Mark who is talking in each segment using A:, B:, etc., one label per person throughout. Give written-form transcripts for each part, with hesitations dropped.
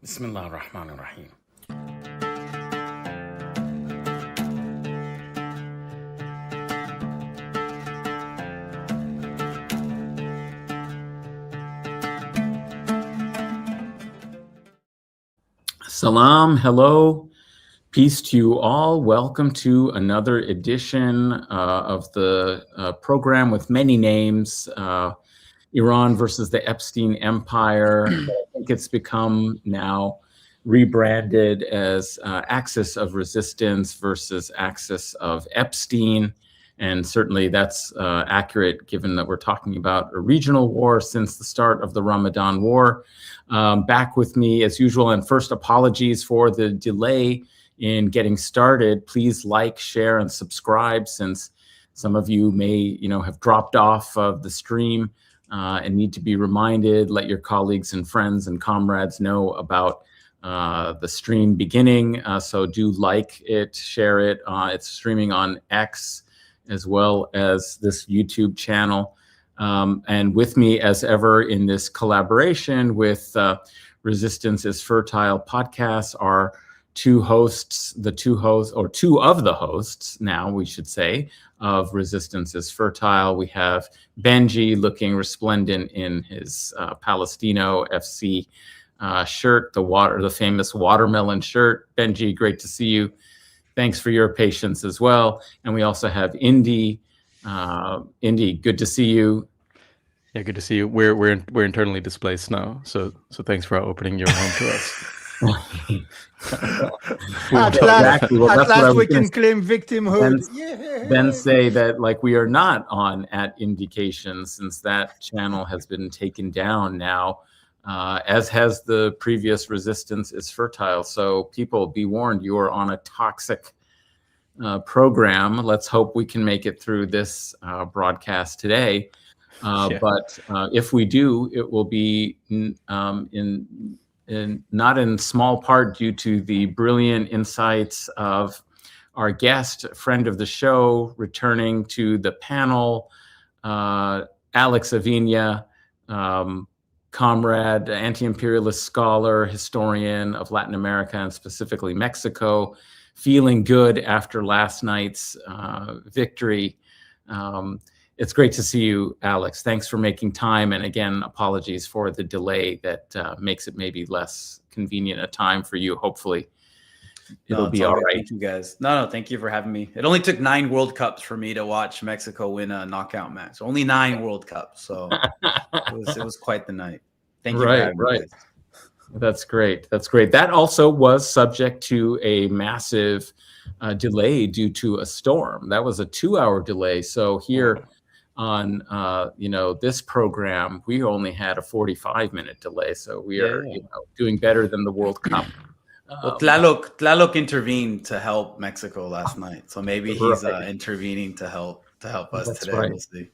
A: Bismillah ar-Rahman ar-Rahim. Salam, hello, peace to you all. Welcome to another edition of the program with many names, Iran versus the Epstein Empire. I think it's become now rebranded as Axis of Resistance versus Axis of Epstein. And certainly that's accurate given that we're talking about a regional war since the start of the Ramadan War. Back with me as usual, and first apologies for the delay in getting started. Please like, share, and subscribe since some of you may have dropped off of the stream and need to be reminded. Let your colleagues and friends and comrades know about the stream beginning. So do like it, share it. It's streaming on X as well as this YouTube channel. And with me as ever in this collaboration with Resistance is Fertile podcast are two of the hosts now, we should say, of Resistance is Fertile. We have Benji looking resplendent in his Palestino FC shirt, the famous watermelon shirt. Benji, great to see you. Thanks for your patience as well. And we also have Indi. Indi, good to see you.
B: Yeah, good to see you. We're internally displaced now, so thanks for opening your home to us.
C: At last we can claim victimhood.
A: Then say that we are not on at Indication since that channel has been taken down now, as has the previous Resistance is Fertile. So people, be warned, you are on a toxic program. Let's hope we can make it through this broadcast today. But if we do, it will be not in small part due to the brilliant insights of our guest, friend of the show, returning to the panel, Alex Aviña, comrade, anti-imperialist scholar, historian of Latin America and specifically Mexico, feeling good after last night's victory. It's great to see you, Alex. Thanks for making time. And again, apologies for the delay that makes it maybe less convenient a time for you. Hopefully it'll be all right.
C: Thank you, guys. No, thank you for having me. It only took 9 World Cups for me to watch Mexico win a knockout match. Only 9 World Cups. So it was quite the night. Thank you for having me, guys.
A: That's great. That's great. That also was subject to a massive delay due to a storm. That was a 2-hour delay. So here on this program, we only had a 45-minute delay. So we are doing better than the World Cup.
C: Well, Tlaloc intervened to help Mexico last night. So maybe he's intervening to help us today.
A: Right.
C: We'll see.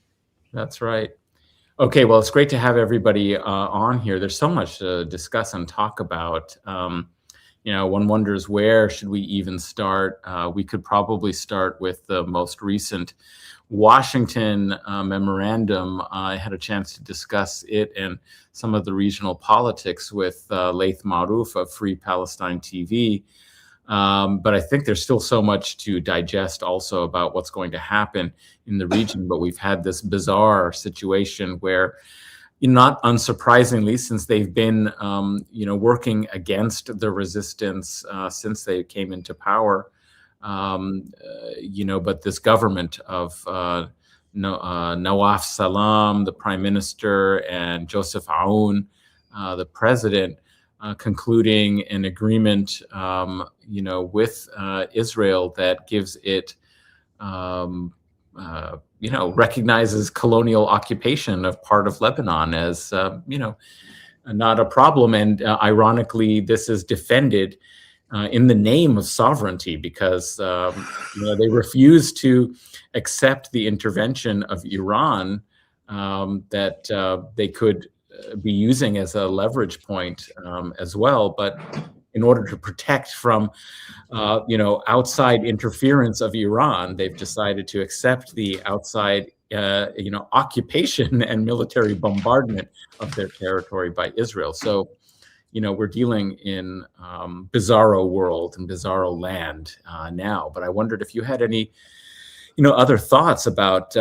A: That's right. Okay, well, it's great to have everybody on here. There's so much to discuss and talk about. One wonders, where should we even start? We could probably start with the most recent Washington memorandum. I had a chance to discuss it and some of the regional politics with Laith Marouf of Free Palestine TV. But I think there's still so much to digest also about what's going to happen in the region. But we've had this bizarre situation where, not unsurprisingly, since they've been, working against the resistance since they came into power, but this government of Nawaf Salam, the prime minister, and Joseph Aoun, the president, concluding an agreement, with Israel that gives it, recognizes colonial occupation of part of Lebanon as, not a problem. And ironically, this is defended in the name of sovereignty because they refuse to accept the intervention of Iran that they could be using as a leverage point as well. But in order to protect from, outside interference of Iran, they've decided to accept the outside, occupation and military bombardment of their territory by Israel. So, we're dealing in bizarro world and bizarro land now. But I wondered if you had any, other thoughts about,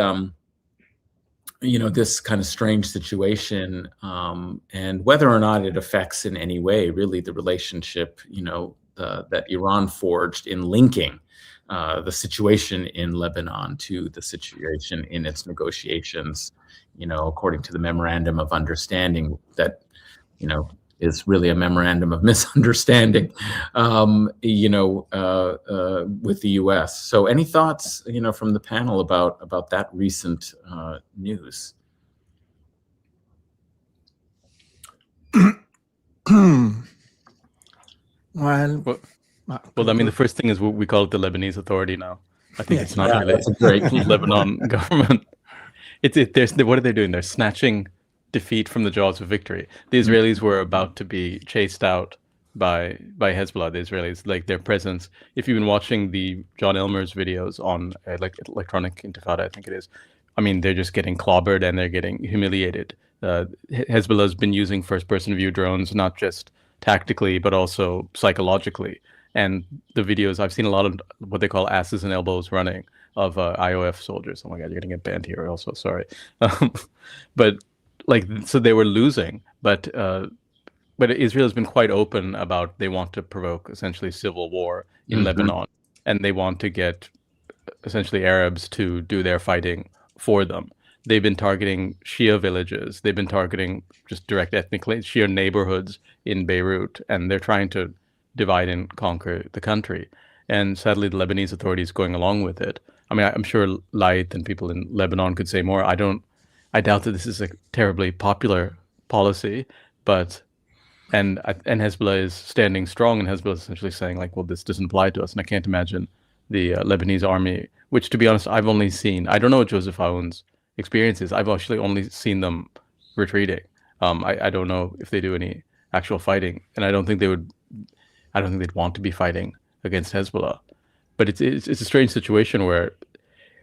A: this kind of strange situation, and whether or not it affects in any way, really, the relationship, that Iran forged in linking the situation in Lebanon to the situation in its negotiations, according to the memorandum of understanding that, is really a memorandum of misunderstanding, with the U.S. So, any thoughts, from the panel about that recent news?
D: Well,
B: I mean, the first thing is we call it the Lebanese Authority now. I think it's not really
A: that's a great
B: Lebanon government. What are they doing? They're snatching defeat from the jaws of victory. The Israelis were about to be chased out by Hezbollah. The Israelis, like their presence. If you've been watching the John Elmer's videos on electronic intifada, I think it is. I mean, they're just getting clobbered and they're getting humiliated. Hezbollah's been using first-person view drones, not just tactically, but also psychologically. And the videos, I've seen a lot of what they call asses and elbows running of IOF soldiers. Oh my God, you're going to get banned here also, sorry. But so they were losing, but Israel has been quite open about they want to provoke essentially civil war in Lebanon, and they want to get essentially Arabs to do their fighting for them. They've been targeting Shia villages. They've been targeting just direct ethnically Shia neighborhoods in Beirut, and they're trying to divide and conquer the country. And sadly, the Lebanese authorities going along with it. I mean, I'm sure Light and people in Lebanon could say more. I doubt that this is a terribly popular policy, and Hezbollah is standing strong, and Hezbollah is essentially saying well, this doesn't apply to us. And I can't imagine the Lebanese army, which to be honest, I've only seen, I don't know what Joseph Aoun's experience is. I've actually only seen them retreating. I don't know if they do any actual fighting, and I don't think they'd want to be fighting against Hezbollah. But it's a strange situation where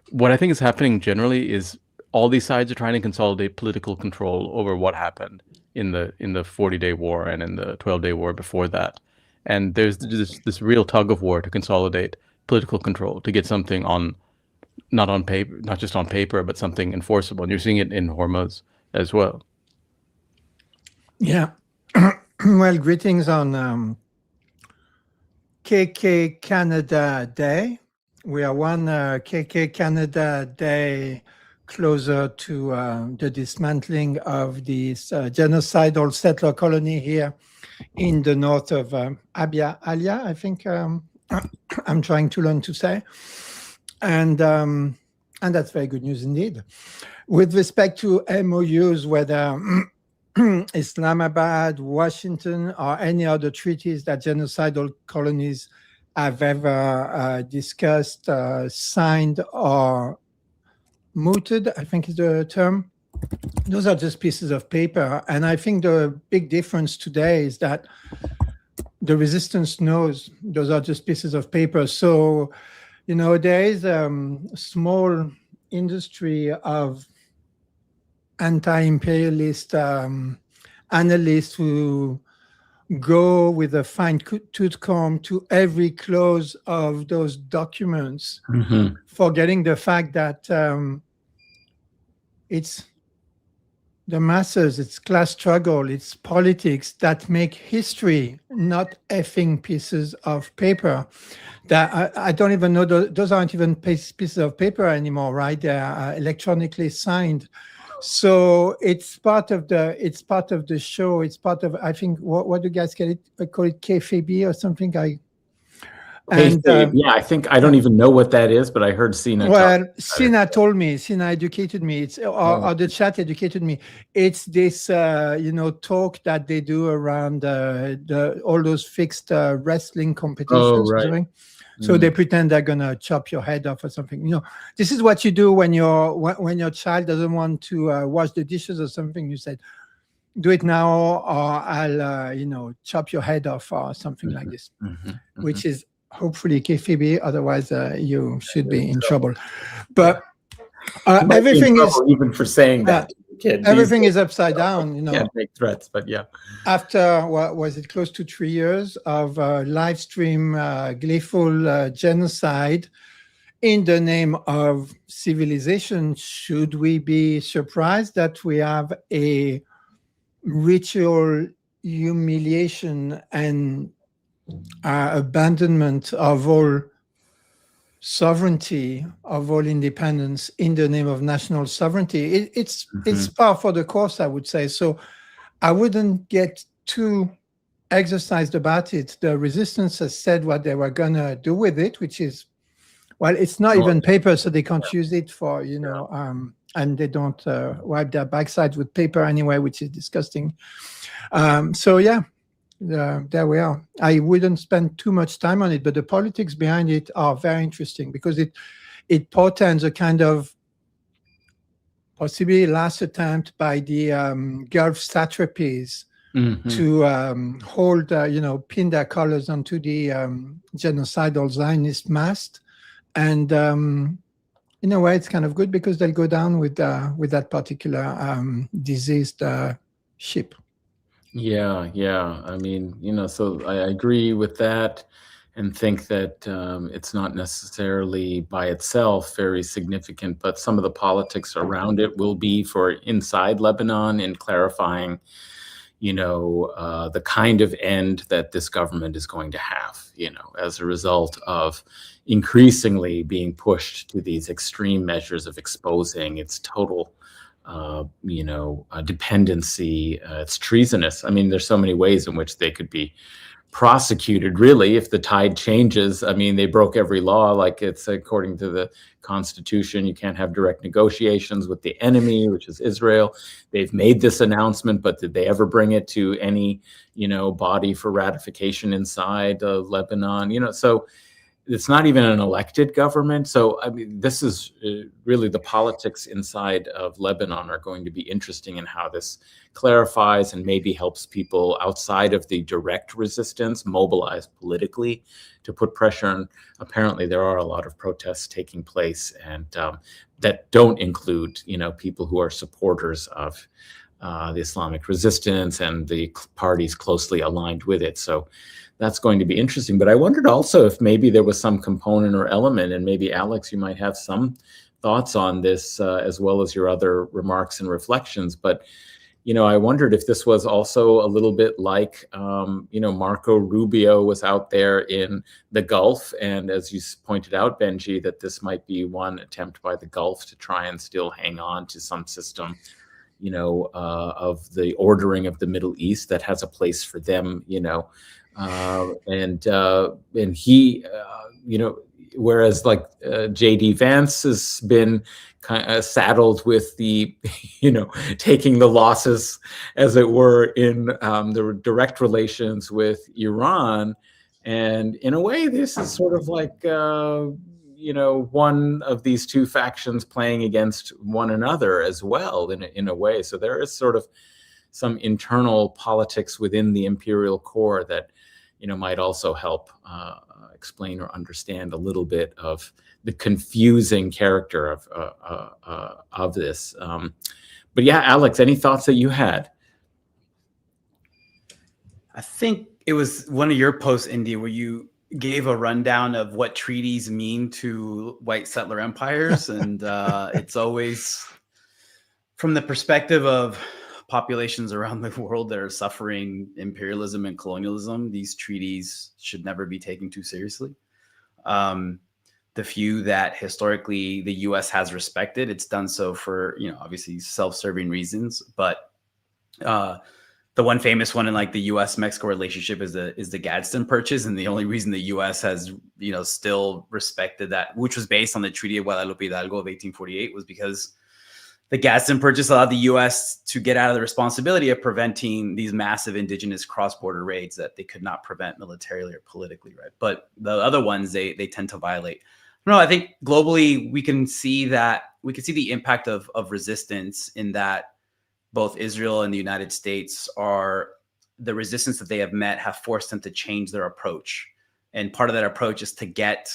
B: what I think is happening generally is all these sides are trying to consolidate political control over what happened in the 40-day war and in the 12-day war before that. And there's this real tug of war to consolidate political control, to get something not just on paper, but something enforceable. And you're seeing it in Hormuz as well.
D: Yeah. Well, greetings on KK Canada Day. We are one KK Canada Day closer to the dismantling of this genocidal settler colony here in the north of Alia, I think I'm trying to learn to say. And that's very good news indeed. With respect to MOUs, whether Islamabad, Washington, or any other treaties that genocidal colonies have ever discussed, signed, or mooted, I think is the term. Those are just pieces of paper. And I think the big difference today is that the resistance knows those are just pieces of paper. So, there is a small industry of anti-imperialist analysts who go with a fine-tooth comb to every clause of those documents, forgetting the fact that it's the masses, it's class struggle, it's politics that make history, not effing pieces of paper. That I don't even know, those aren't even pieces of paper anymore, right? They are electronically signed. So it's part of the show. It's part of, I think, what do you guys call it kayfabe or something?
A: Yeah, I think I don't even know what that is, but I heard Sina.
D: Well, Sina told me. Sina educated me. It's or the chat educated me. It's this talk that they do around all those fixed wrestling competitions.
A: Oh, right.
D: So they pretend they're gonna chop your head off or something. This is what you do when your child doesn't want to wash the dishes or something. You said, "Do it now, or I'll chop your head off," or something like this, which is hopefully kayfabe. Otherwise, you should be in trouble. But everything is
A: even for saying that.
D: everything is upside down, you know.
A: Can't make threats, but yeah.
D: After, what was it, close to 3 years of live stream gleeful genocide in the name of civilization, should we be surprised that we have a ritual humiliation and abandonment of all sovereignty, of all independence in the name of national sovereignty? It's par for the course, I would say. So I wouldn't get too exercised about it. The resistance has said what they were going to do with it, which is, well, it's not even paper, so they can't use it for, you know, and they don't wipe their backsides with paper anyway, which is disgusting. So yeah, there we are. I wouldn't spend too much time on it, but the politics behind it are very interesting, because it portends a kind of possibly last attempt by the Gulf satrapies to hold, you know, pin their colors onto the genocidal Zionist mast. And in a way, it's kind of good, because they'll go down with that particular diseased ship.
A: Yeah. I mean, you know, so I agree with that, and think that it's not necessarily by itself very significant, but some of the politics around it will be for inside Lebanon in clarifying, you know, the kind of end that this government is going to have, you know, as a result of increasingly being pushed to these extreme measures of exposing its total you know, dependency. It's treasonous. I mean, there's so many ways in which they could be prosecuted, really, if the tide changes. I mean, they broke every law. Like, it's according to the Constitution, you can't have direct negotiations with the enemy, which is Israel. They've made this announcement, but did they ever bring it to any, you know, body for ratification inside Lebanon? You know, so it's not even an elected government. So, I mean, this is really the politics inside of Lebanon are going to be interesting in how this clarifies and maybe helps people outside of the direct resistance mobilize politically to put pressure on. Apparently, there are a lot of protests taking place, and that don't include, you know, people who are supporters of the Islamic resistance and the parties closely aligned with it. So that's going to be interesting. But I wondered also if maybe there was some component or element, and maybe Alex, you might have some thoughts on this as well as your other remarks and reflections. But, you know, I wondered if this was also a little bit like, you know, Marco Rubio was out there in the Gulf. And as you pointed out, Benji, that this might be one attempt by the Gulf to try and still hang on to some system, you know, of the ordering of the Middle East that has a place for them, you know. And he, you know, whereas like J.D. Vance has been kind of saddled with the, you know, taking the losses, as it were, in the direct relations with Iran. And in a way, this is sort of like, you know, one of these two factions playing against one another as well, in a way. So there is sort of some internal politics within the imperial core that, you know, might also help explain or understand a little bit of the confusing character of this. But yeah, Alex, any thoughts that you had?
C: I think it was one of your posts, Indi, where you gave a rundown of what treaties mean to white settler empires. And it's always from the perspective of populations around the world that are suffering imperialism and colonialism, these treaties should never be taken too seriously. The few that historically the U.S. has respected, it's done so for, you know, obviously self-serving reasons. But the one famous one in like the U.S.-Mexico relationship is the Gadsden Purchase, and the only reason the U.S. has, you know, still respected that, which was based on the Treaty of Guadalupe Hidalgo of 1848, was because the Gadsden Purchase allowed the U.S. to get out of the responsibility of preventing these massive indigenous cross-border raids that they could not prevent militarily or politically, right? But the other ones, they tend to violate. No, I think globally we can see the impact of resistance in that both Israel and the United States the resistance that they have met have forced them to change their approach. And part of that approach is to get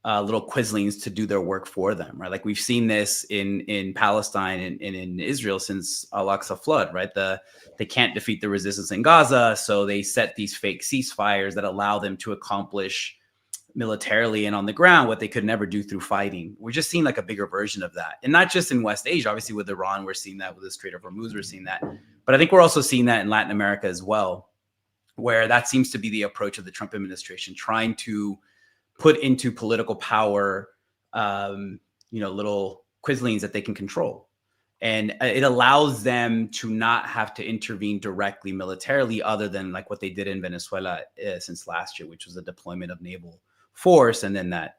C: little quislings to do their work for them, right? Like we've seen this in Palestine and in Israel since Al-Aqsa flood, right? They can't defeat the resistance in Gaza, so they set these fake ceasefires that allow them to accomplish militarily and on the ground what they could never do through fighting. We're just seeing like a bigger version of that, and not just in West Asia. Obviously, with Iran, we're seeing that. With the Strait of Hormuz, we're seeing that. But I think we're also seeing that in Latin America as well, where that seems to be the approach of the Trump administration, trying to put into political power, little quislings that they can control. And it allows them to not have to intervene directly militarily, other than like what they did in Venezuela since last year, which was the deployment of naval force, and then that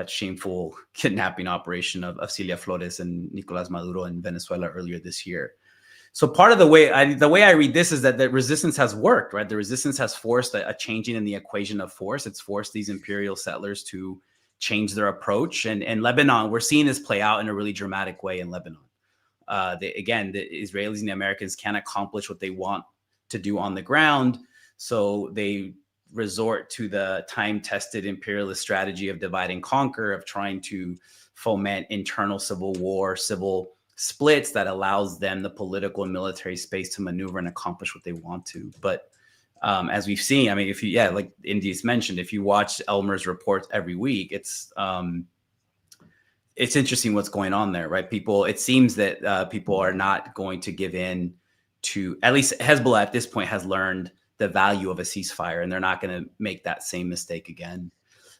C: shameful kidnapping operation of Celia Flores and Nicolas Maduro in Venezuela earlier this year. So part of the way I read this is that the resistance has worked, right? The resistance has forced a changing in the equation of force. It's forced these imperial settlers to change their approach. And Lebanon, we're seeing this play out in a really dramatic way in Lebanon. The Israelis and the Americans can't accomplish what they want to do on the ground. So they resort to the time-tested imperialist strategy of divide and conquer, of trying to foment internal civil war, civil splits that allows them the political and military space to maneuver and accomplish what they want to. But as we've seen, I mean, like Indi's mentioned, if you watch Elmer's reports every week, it's interesting what's going on there, right? It seems that people are not going to give in to, at least Hezbollah at this point has learned the value of a ceasefire, and they're not going to make that same mistake again.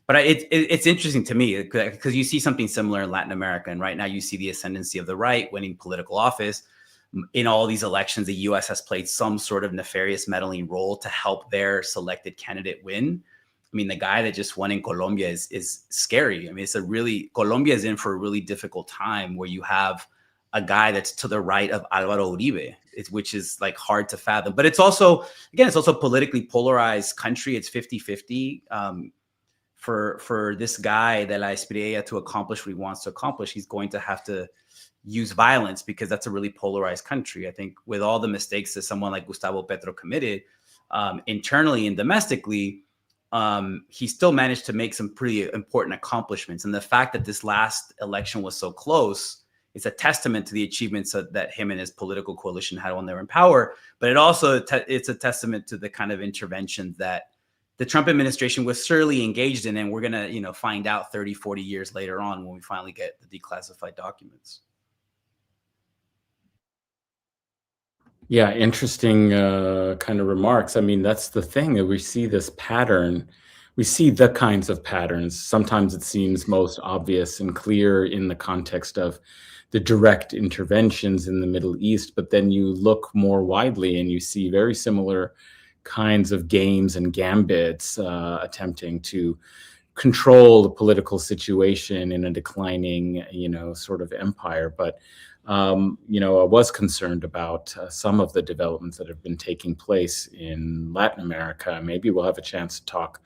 C: But it's interesting to me because you see something similar in Latin America, and right now you see the ascendancy of the right winning political office. In all these elections, the U.S. has played some sort of nefarious meddling role to help their selected candidate win. I mean, the guy that just won in Colombia is scary. I mean, Colombia is in for a really difficult time where you have a guy that's to the right of Álvaro Uribe, which is like hard to fathom. But it's also a politically polarized country. It's 50-50. For this guy, De La Espriella, to accomplish what he wants to accomplish, he's going to have to use violence, because that's a really polarized country. I think with all the mistakes that someone like Gustavo Petro committed internally and domestically, he still managed to make some pretty important accomplishments. And the fact that this last election was so close is a testament to the achievements that him and his political coalition had when they were in power. But it's a testament to the kind of interventions that the Trump administration was surely engaged in, and we're going to, find out 30, 40 years later on when we finally get the declassified documents.
A: Yeah, interesting kind of remarks. I mean, that's the thing, that we see this pattern. We see the kinds of patterns. Sometimes it seems most obvious and clear in the context of the direct interventions in the Middle East, but then you look more widely and you see very similar kinds of games and gambits attempting to control the political situation in a declining, sort of empire. But, I was concerned about some of the developments that have been taking place in Latin America. Maybe we'll have a chance to talk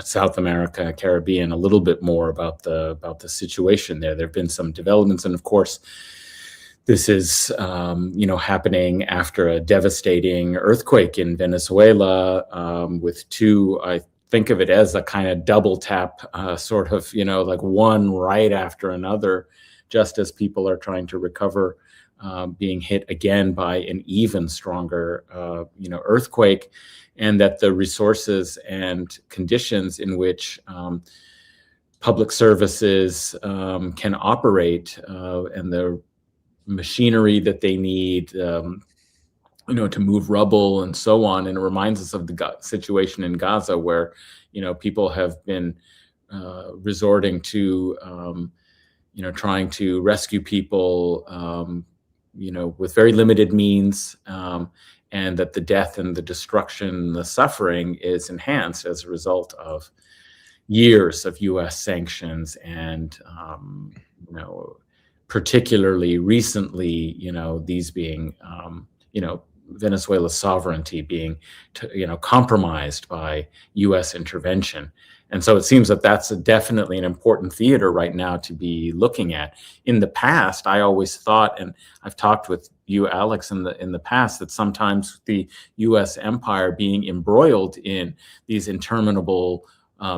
A: South America, Caribbean, a little bit more about the situation there. There have been some developments, and of course, this is, happening after a devastating earthquake in Venezuela, with two, I think of it as a kind of double tap, sort of, like one right after another, just as people are trying to recover, being hit again by an even stronger, earthquake, and that the resources and conditions in which public services can operate, and the machinery that they need, to move rubble and so on. And it reminds us of the situation in Gaza, where, people have been resorting to, trying to rescue people, with very limited means, and that the death and the destruction, the suffering is enhanced as a result of years of U.S. sanctions and, particularly recently, these being, Venezuela's sovereignty being, compromised by U.S. intervention. And so it seems that that's definitely an important theater right now to be looking at. In the past, I always thought, and I've talked with you, Alex, in the past, that sometimes the U.S. empire being embroiled in these interminable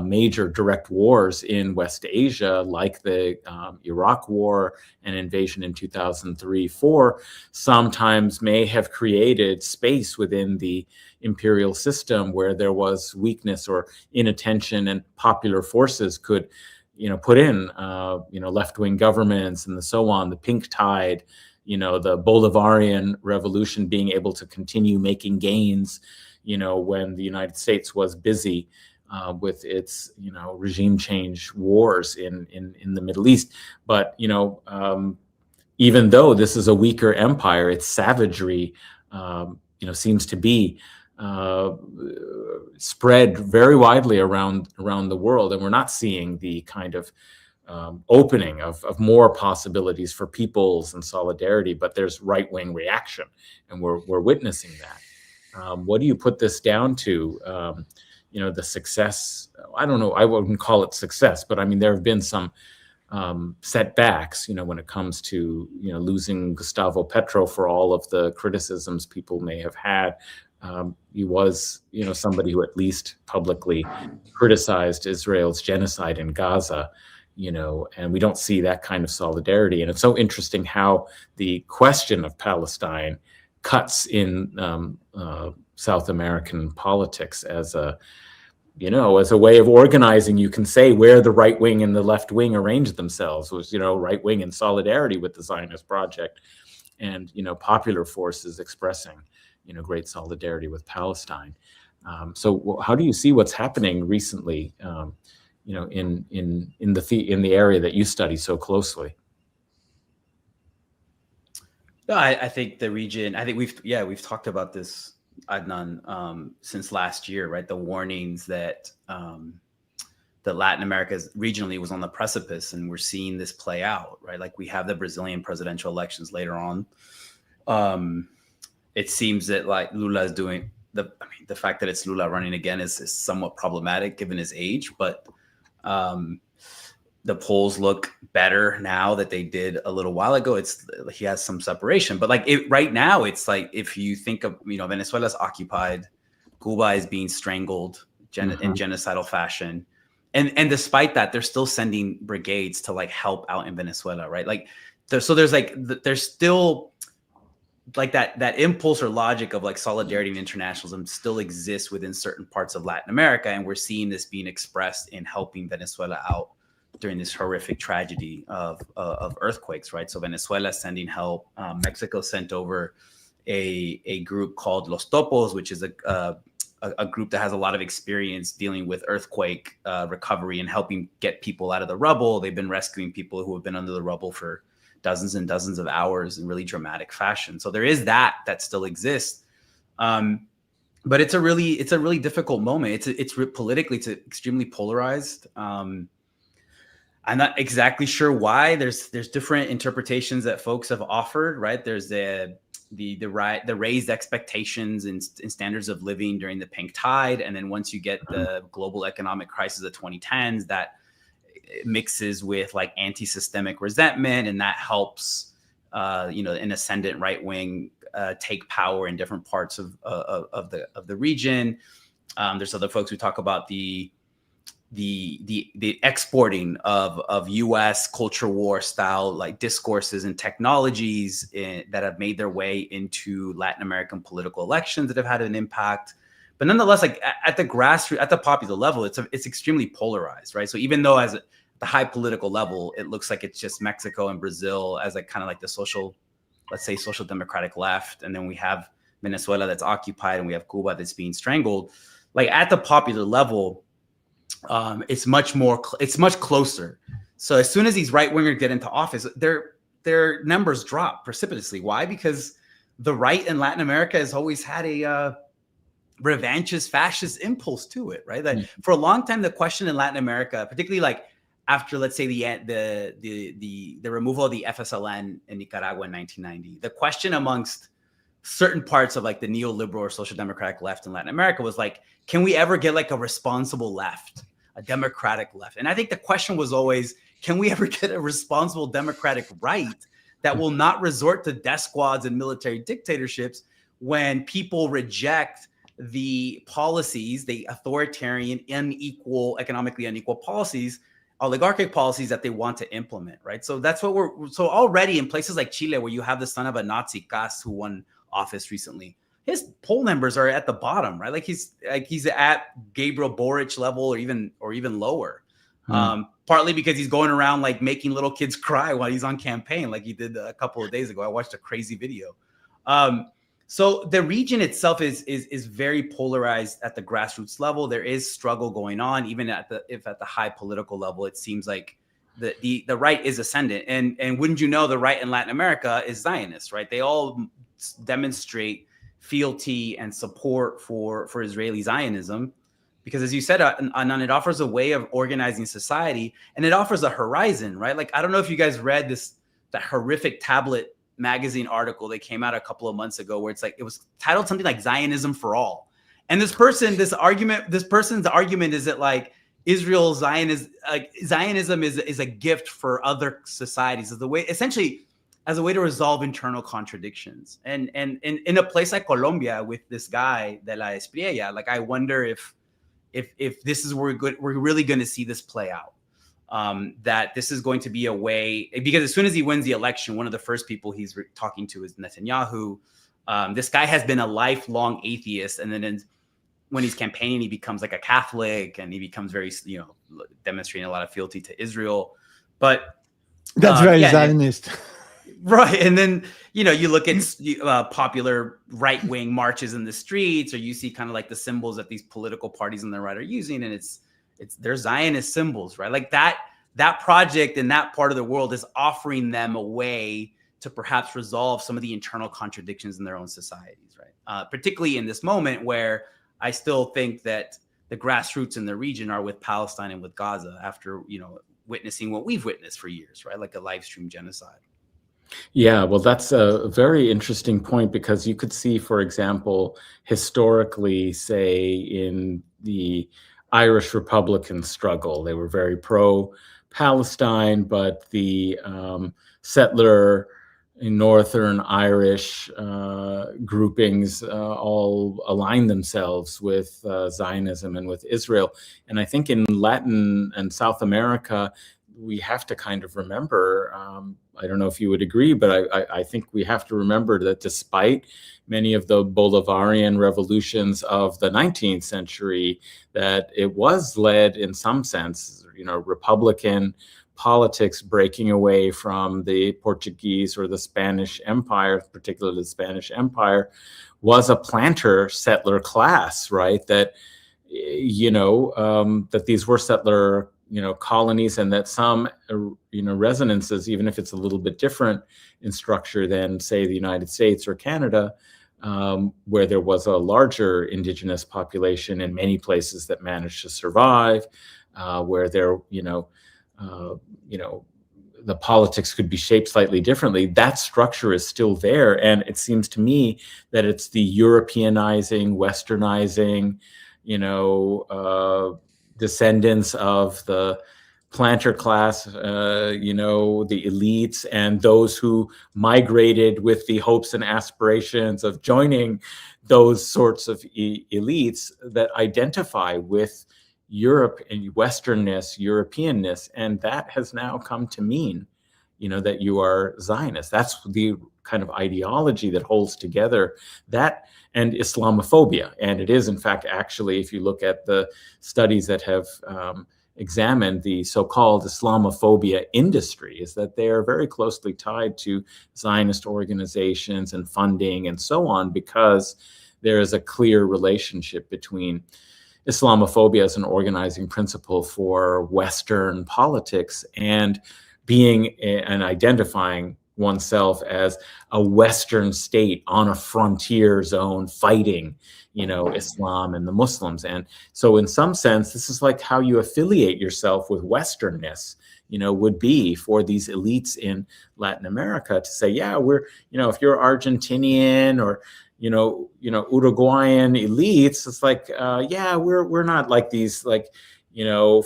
A: major direct wars in West Asia, like the Iraq War and invasion in 2003-4, sometimes may have created space within the imperial system where there was weakness or inattention, and popular forces could, put in, left-wing governments and so on, the pink tide, the Bolivarian revolution being able to continue making gains, when the United States was busy with its, regime change wars in the Middle East. But, even though this is a weaker empire, its savagery, seems to be spread very widely around the world, and we're not seeing the kind of opening of more possibilities for peoples and solidarity, but there's right-wing reaction, and we're witnessing that. What do you put this down to? The success, I don't know, I wouldn't call it success, but I mean, there have been some setbacks, when it comes to, losing Gustavo Petro, for all of the criticisms people may have had. He was, somebody who at least publicly criticized Israel's genocide in Gaza, and we don't see that kind of solidarity. And it's so interesting how the question of Palestine cuts in South American politics as a way of organizing. You can say where the right wing and the left wing arranged themselves was, right wing in solidarity with the Zionist project, and, popular forces expressing, great solidarity with Palestine. So how do you see what's happening recently, in the area that you study so closely?
C: No, I think the region, I think we've talked about this, Adnan, since last year, right? The warnings that that Latin America regionally was on the precipice, and we're seeing this play out, right? Like, we have the Brazilian presidential elections later on. It seems that, like, Lula is doing the fact that it's Lula running again is somewhat problematic given his age, but the polls look better now that they did a little while ago. He has some separation, but right now, it's like, if you think of, Venezuela's occupied, Cuba is being strangled in genocidal fashion. And despite that, they're still sending brigades to help out in Venezuela, right? There's still that impulse or logic of solidarity and internationalism still exists within certain parts of Latin America. And we're seeing this being expressed in helping Venezuela out during this horrific tragedy of earthquakes, right? So Venezuela sending help. Mexico sent over a group called Los Topos, which is a group that has a lot of experience dealing with earthquake recovery and helping get people out of the rubble. They've been rescuing people who have been under the rubble for dozens and dozens of hours in really dramatic fashion. So there is that still exists. But it's a really difficult moment. It's politically, it's extremely polarized. I'm not exactly sure why. There's different interpretations that folks have offered, right? There's the raised expectations and standards of living during the pink tide, and then once you get the global economic crisis of 2010s, that mixes with anti-systemic resentment, and that helps an ascendant right wing take power in different parts of the region. There's other folks who talk about the exporting of U.S. culture war style discourses and technologies that have made their way into Latin American political elections that have had an impact. But nonetheless, at the grassroots, at the popular level, it's extremely polarized, right? So even though at the high political level, it looks like it's just Mexico and Brazil as kind of the social, let's say, social democratic left, and then we have Venezuela that's occupied, and we have Cuba that's being strangled. At the popular level, it's much closer. So as soon as these right wingers get into office, their numbers drop precipitously. Why? Because the right in Latin America has always had a revanchist, fascist impulse to it, right? For a long time, the question in Latin America, particularly after, let's say, the removal of the FSLN in Nicaragua in 1990, the question amongst certain parts of the neoliberal or social democratic left in Latin America was can we ever get a responsible left, a democratic left? And I think the question was always, can we ever get a responsible democratic right that will not resort to death squads and military dictatorships when people reject the policies, the authoritarian, economically unequal policies, oligarchic policies that they want to implement, right? So that's what so already in places like Chile, where you have the son of a Nazi, Kast, who won office recently, his poll numbers are at the bottom, right? Like he's at Gabriel Boric level or even lower. Partly because he's going around like making little kids cry while he's on campaign, like he did a couple of days ago. I watched a crazy video. So the region itself is very polarized at the grassroots level. There is struggle going on, even at the high political level. It seems like the right is ascendant, and wouldn't you know, the right in Latin America is Zionist, right? They all demonstrate fealty and support for Israeli Zionism, because, as you said, Anand, it offers a way of organizing society, and it offers a horizon, right? Like, I don't know if you guys read that horrific tablet magazine article that came out a couple of months ago, where it was titled something like Zionism for All. And this person's argument is that like Zionism is a gift for other societies, as a way to resolve internal contradictions. And in a place like Colombia with this guy De La Espriella, like I wonder if this is where we're really going to see this play out. That this is going to be a way, because as soon as he wins the election, one of the first people he's talking to is Netanyahu. This guy has been a lifelong atheist, and then when he's campaigning, he becomes like a Catholic, and he becomes very, demonstrating a lot of fealty to Israel. But
D: that's very Zionist.
C: Right. And then, you look at popular right-wing marches in the streets, or you see kind of like the symbols that these political parties on the right are using, and they're Zionist symbols, right? Like that project in that part of the world is offering them a way to perhaps resolve some of the internal contradictions in their own societies, right? Particularly in this moment where I still think that the grassroots in the region are with Palestine and with Gaza after, witnessing what we've witnessed for years, right? Like a live stream genocide.
A: Yeah, well, that's a very interesting point, because you could see, for example, historically, say in the Irish Republican struggle, they were very pro-Palestine, but the settler in Northern Irish groupings all aligned themselves with Zionism and with Israel. And I think in Latin and South America, we have to kind of remember, I don't know if you would agree, but I think we have to remember that despite many of the Bolivarian revolutions of the 19th century, that it was led in some sense, Republican politics breaking away from the Portuguese or the Spanish Empire, particularly the Spanish Empire, was a planter settler class, right? That, that these were settler colonies, and that some, resonances, even if it's a little bit different in structure than, say, the United States or Canada, where there was a larger indigenous population in many places that managed to survive, where there, the politics could be shaped slightly differently. That structure is still there. And it seems to me that it's the Europeanizing, Westernizing, descendants of the planter class, the elites, and those who migrated with the hopes and aspirations of joining those sorts of elites that identify with Europe and Westernness, Europeanness. And that has now come to mean, that you are Zionist. That's the kind of ideology that holds together that and Islamophobia. And it is, in fact, actually, if you look at the studies that have examined the so-called Islamophobia industry, is that they are very closely tied to Zionist organizations and funding and so on, because there is a clear relationship between Islamophobia as an organizing principle for Western politics and being and identifying oneself as a Western state on a frontier zone fighting, Islam and the Muslims. And so in some sense, this is like how you affiliate yourself with Westernness, would be for these elites in Latin America to say, yeah, we're, if you're Argentinian or, Uruguayan elites, it's like, yeah, we're not like these, like,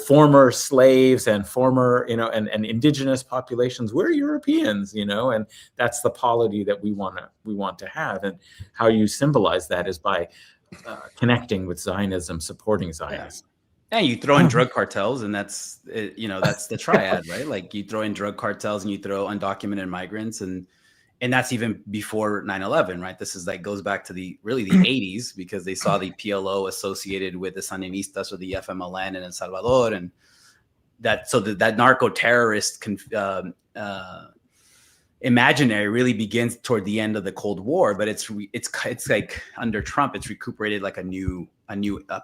A: former slaves and former, and indigenous populations. We're Europeans, and that's the polity that we want to have. And how you symbolize that is by connecting with Zionism, supporting Zionism.
C: And you throw in drug cartels, and that's the triad, right? Like you throw in drug cartels and you throw undocumented migrants, and that's even before 9/11, right? This is goes back to the 80s, because they saw the PLO associated with the Sandinistas or the FMLN in El Salvador, and that narco terrorist imaginary really begins toward the end of the Cold War, but it's like under Trump, it's recuperated like a new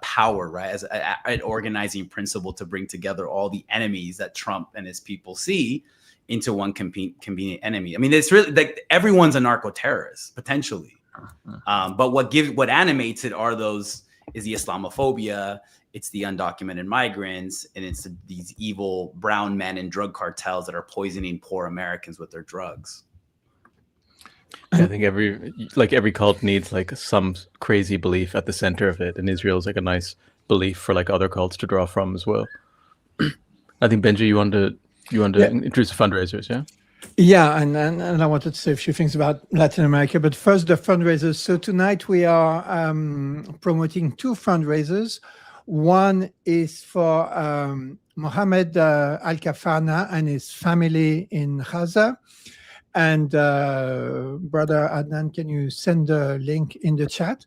C: power, right, as an organizing principle to bring together all the enemies that Trump and his people see into one convenient enemy. I mean, it's really like everyone's a narco terrorist potentially, but what animates it is the Islamophobia, it's the undocumented migrants, and it's these evil brown men and drug cartels that are poisoning poor Americans with their drugs.
B: I think every cult needs like some crazy belief at the center of it, and Israel is like a nice belief for like other cults to draw from as well. I think Benji, you want to introduce the fundraisers, yeah?
D: Yeah, and I wanted to say a few things about Latin America, but first the fundraisers. So tonight we are promoting two fundraisers. One is for Mohammed Al-Kafana and his family in Gaza. And Brother Adnan, can you send the link in the chat?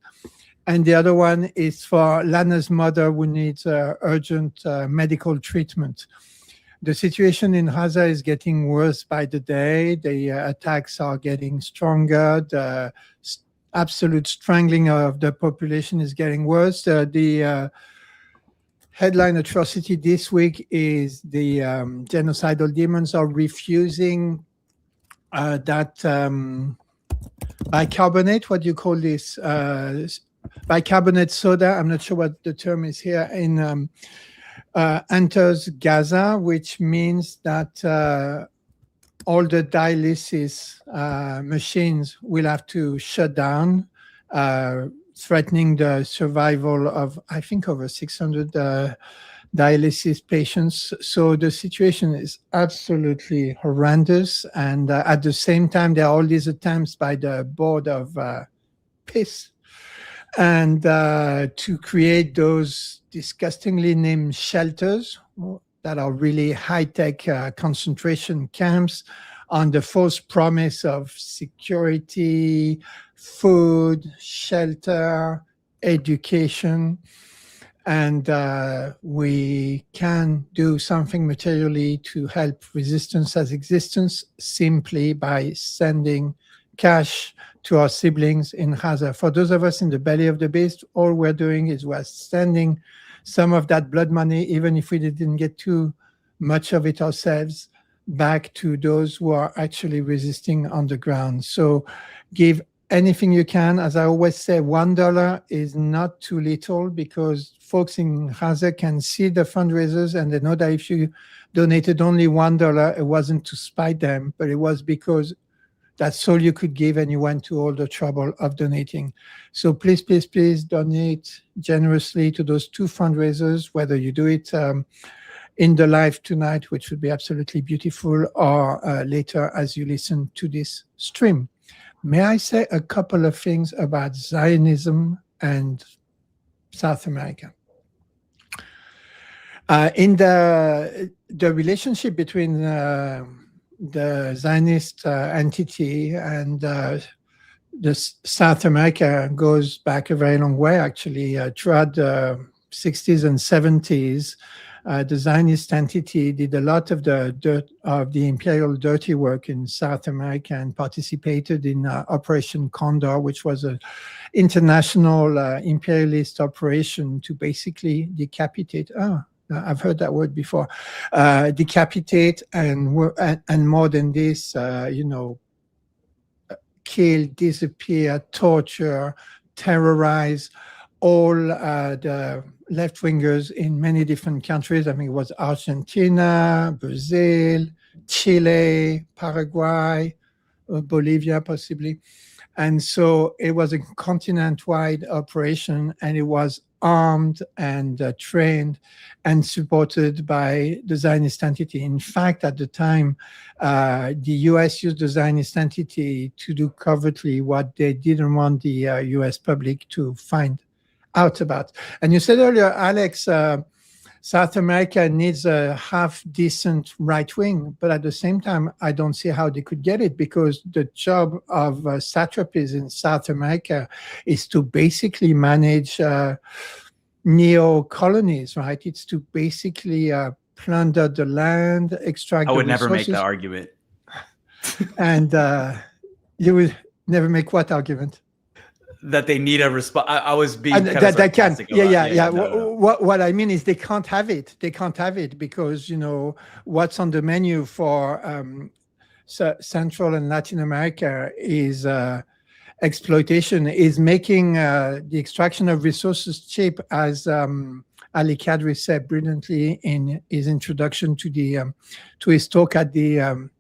D: And the other one is for Lana's mother, who needs urgent medical treatment. The situation in Gaza is getting worse by the day. The attacks are getting stronger. The absolute strangling of the population is getting worse. The headline atrocity this week is the genocidal demons are refusing that bicarbonate, what do you call this? Bicarbonate soda, I'm not sure what the term is here, enters Gaza, which means that all the dialysis machines will have to shut down, threatening the survival of, I think, over 600 dialysis patients. So the situation is absolutely horrendous. And at the same time, there are all these attempts by the board of PIS and to create those disgustingly named shelters that are really high-tech concentration camps on the false promise of security, food, shelter, education. And we can do something materially to help resistance as existence simply by sending cash to our siblings in Gaza. For those of us in the belly of the beast, all we're doing is we're sending some of that blood money, even if we didn't get too much of it ourselves, back to those who are actually resisting on the ground. So give anything you can. As I always say, $1 is not too little, because folks in Gaza can see the fundraisers and they know that if you donated only $1, it wasn't to spite them, but it was because that's all you could give and you went to all the trouble of donating. So please, please, please donate generously to those two fundraisers, whether you do it in the live tonight, which would be absolutely beautiful, or later as you listen to this stream. May I say a couple of things about Zionism and South America? In the relationship between the Zionist entity and the South America goes back a very long way, actually. Throughout the 60s and 70s, the Zionist entity did a lot of the imperial dirty work in South America and participated in Operation Condor, which was an international imperialist operation to basically decapitate. I've heard that word before. Decapitate and more than this, kill, disappear, torture, terrorize all the left-wingers in many different countries. I mean, it was Argentina, Brazil, Chile, Paraguay, Bolivia possibly. And so it was a continent-wide operation, and it was armed and trained and supported by the Zionist entity. In fact, at the time, the US used the Zionist entity to do covertly what they didn't want the US public to find out about. And you said earlier, Alex, South America needs a half-decent right wing, but at the same time, I don't see how they could get it, because the job of satrapies in South America is to basically manage neo-colonies, right? It's to basically plunder the land, extract
C: I would
D: the
C: never make
D: resources.
C: that argument.
D: And you would never make what argument?
C: That they need a response. I was being kind of
D: that can,
C: sarcastic about it.
D: No. What I mean is they can't have it. They can't have it because, you know, what's on the menu for Central and Latin America is exploitation, is making the extraction of resources cheap, as Ali Kadri said brilliantly in his introduction to his talk at the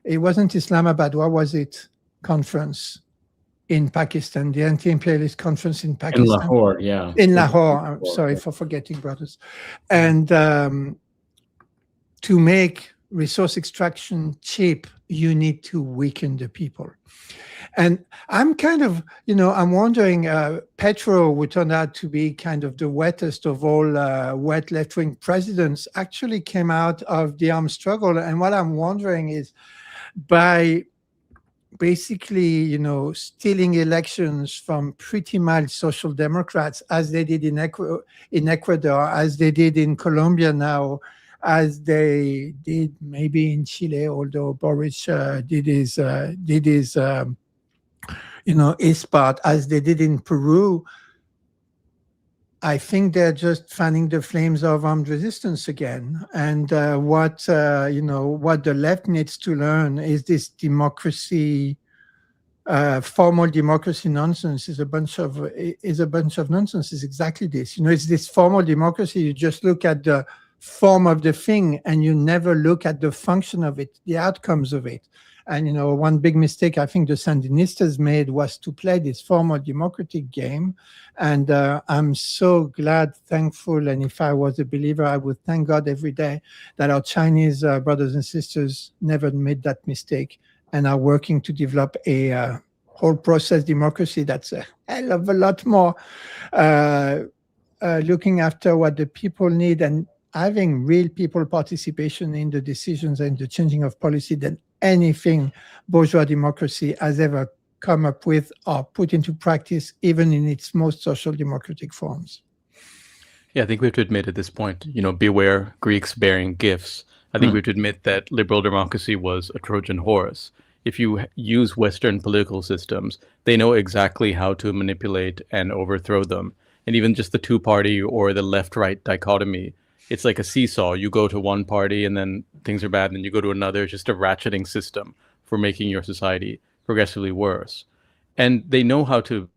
D: it wasn't Islamabad, what was it, conference in Pakistan, the anti-imperialist conference in Pakistan.
A: In Lahore, yeah.
D: In Lahore, I'm sorry for forgetting, brothers. And to make resource extraction cheap, you need to weaken the people. And I'm kind of, you know, I'm wondering, Petro, who turned out to be kind of the wettest of all wet left-wing presidents, actually came out of the armed struggle. And what I'm wondering is, by basically, you know, stealing elections from pretty mild social democrats, as they did in Ecuador, as they did in Colombia now, as they did maybe in Chile, although Boris did his you know, his part, as they did in Peru. I think they're just fanning the flames of armed resistance again. And what you know, what the left needs to learn is this democracy, formal democracy nonsense is a bunch of nonsense. Is exactly this. You know, it's this formal democracy. You just look at the form of the thing, and you never look at the function of it, the outcomes of it. And, you know, one big mistake I think the Sandinistas made was to play this formal democratic game. And I'm so glad, thankful, and if I was a believer, I would thank God every day that our Chinese brothers and sisters never made that mistake and are working to develop a whole process democracy that's a hell of a lot more looking after what the people need and having real people participation in the decisions and the changing of policy than anything bourgeois democracy has ever come up with or put into practice, even in its most social democratic forms.
B: Yeah, I think we have to admit at this point, you know, beware Greeks bearing gifts. I think we have to admit that liberal democracy was a Trojan horse. If you use Western political systems, they know exactly how to manipulate and overthrow them. And even just the two-party or the left-right dichotomy, it's like a seesaw. You go to one party and then things are bad, and then you go to another. It's just a ratcheting system for making your society progressively worse. And they know how to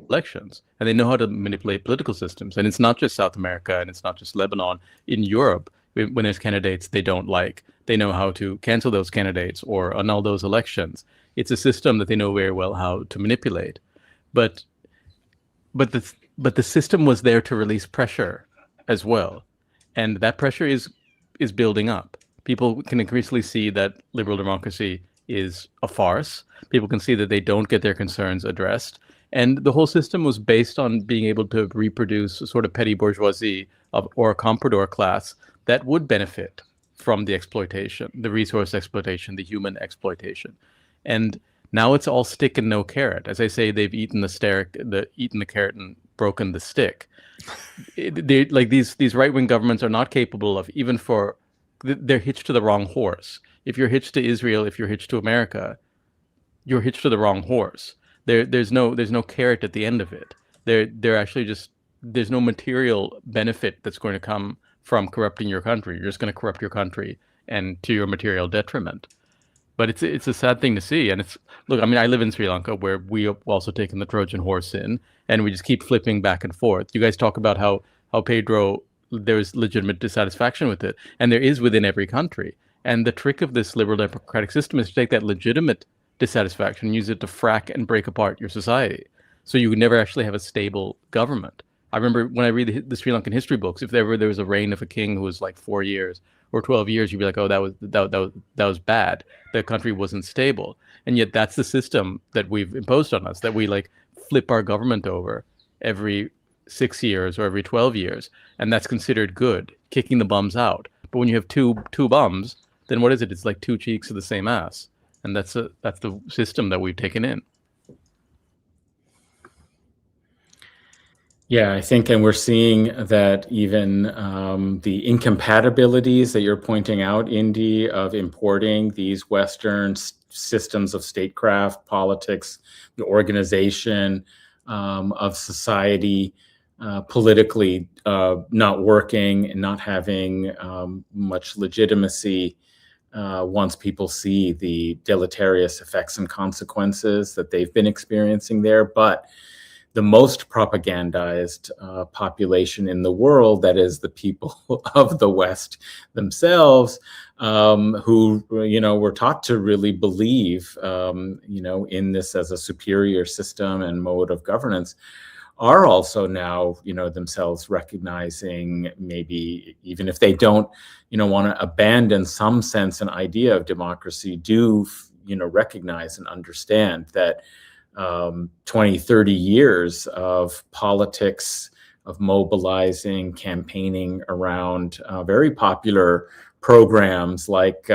B: elections, and they know how to manipulate political systems. And it's not just South America, and it's not just Lebanon. In Europe, when there's candidates they don't like, they know how to cancel those candidates or annul those elections. It's a system that they know very well how to manipulate. But the system was there to release pressure as well. And that pressure is building up. People can increasingly see that liberal democracy is a farce. People can see that they don't get their concerns addressed. And the whole system was based on being able to reproduce a sort of petty bourgeoisie or a comprador class that would benefit from the exploitation, the resource exploitation, the human exploitation. And now it's all stick and no carrot. As I say, they've eaten the carrot and broken the stick. Like these right-wing governments are not capable of, even for, they're hitched to the wrong horse. If you're hitched to Israel, if you're hitched to America, you're hitched to the wrong horse. There's no carrot at the end of it. They're actually just, there's no material benefit that's going to come from corrupting your country. You're just going to corrupt your country and to your material detriment. But it's a sad thing to see. And it's, look, I mean, I live in Sri Lanka, where we have also taken the Trojan horse in, and we just keep flipping back and forth. You guys talk about how Pedro, there's legitimate dissatisfaction with it, and there is within every country. And the trick of this liberal democratic system is to take that legitimate dissatisfaction and use it to frack and break apart your society. So you would never actually have a stable government. I remember when I read the Sri Lankan history books, if ever there was a reign of a king who was like 4 years or 12 years, you'd be like, oh, that was bad. The country wasn't stable. And yet that's the system that we've imposed on us, that we like flip our government over every 6 years or every 12 years, and that's considered good, kicking the bums out. But when you have two bums, then what is it? It's like two cheeks of the same ass, and that's the system that we've taken in.
A: Yeah, I think, and we're seeing that even the incompatibilities that you're pointing out, Indi, of importing these Western systems of statecraft, politics, the organization of society, politically not working and not having much legitimacy once people see the deleterious effects and consequences that they've been experiencing there. But the most propagandized population in the world, that is the people of the West themselves, who, were taught to really believe, in this as a superior system and mode of governance, are also now, themselves recognizing, maybe even if they don't, want to abandon some sense and idea of democracy, do, recognize and understand that 20, 30 years of politics, of mobilizing, campaigning around very popular programs like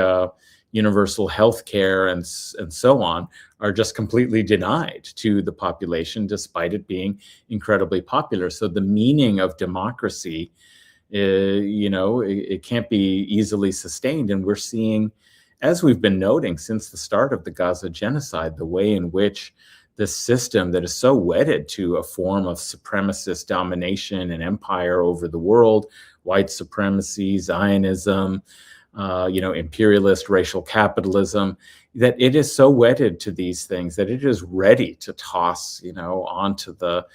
A: universal health care and so on, are just completely denied to the population, despite it being incredibly popular. So the meaning of democracy, it can't be easily sustained. And we're seeing, as we've been noting since the start of the Gaza genocide, the way in which this system that is so wedded to a form of supremacist domination and empire over the world, white supremacy, Zionism, imperialist racial capitalism, that it is so wedded to these things that it is ready to toss, onto the,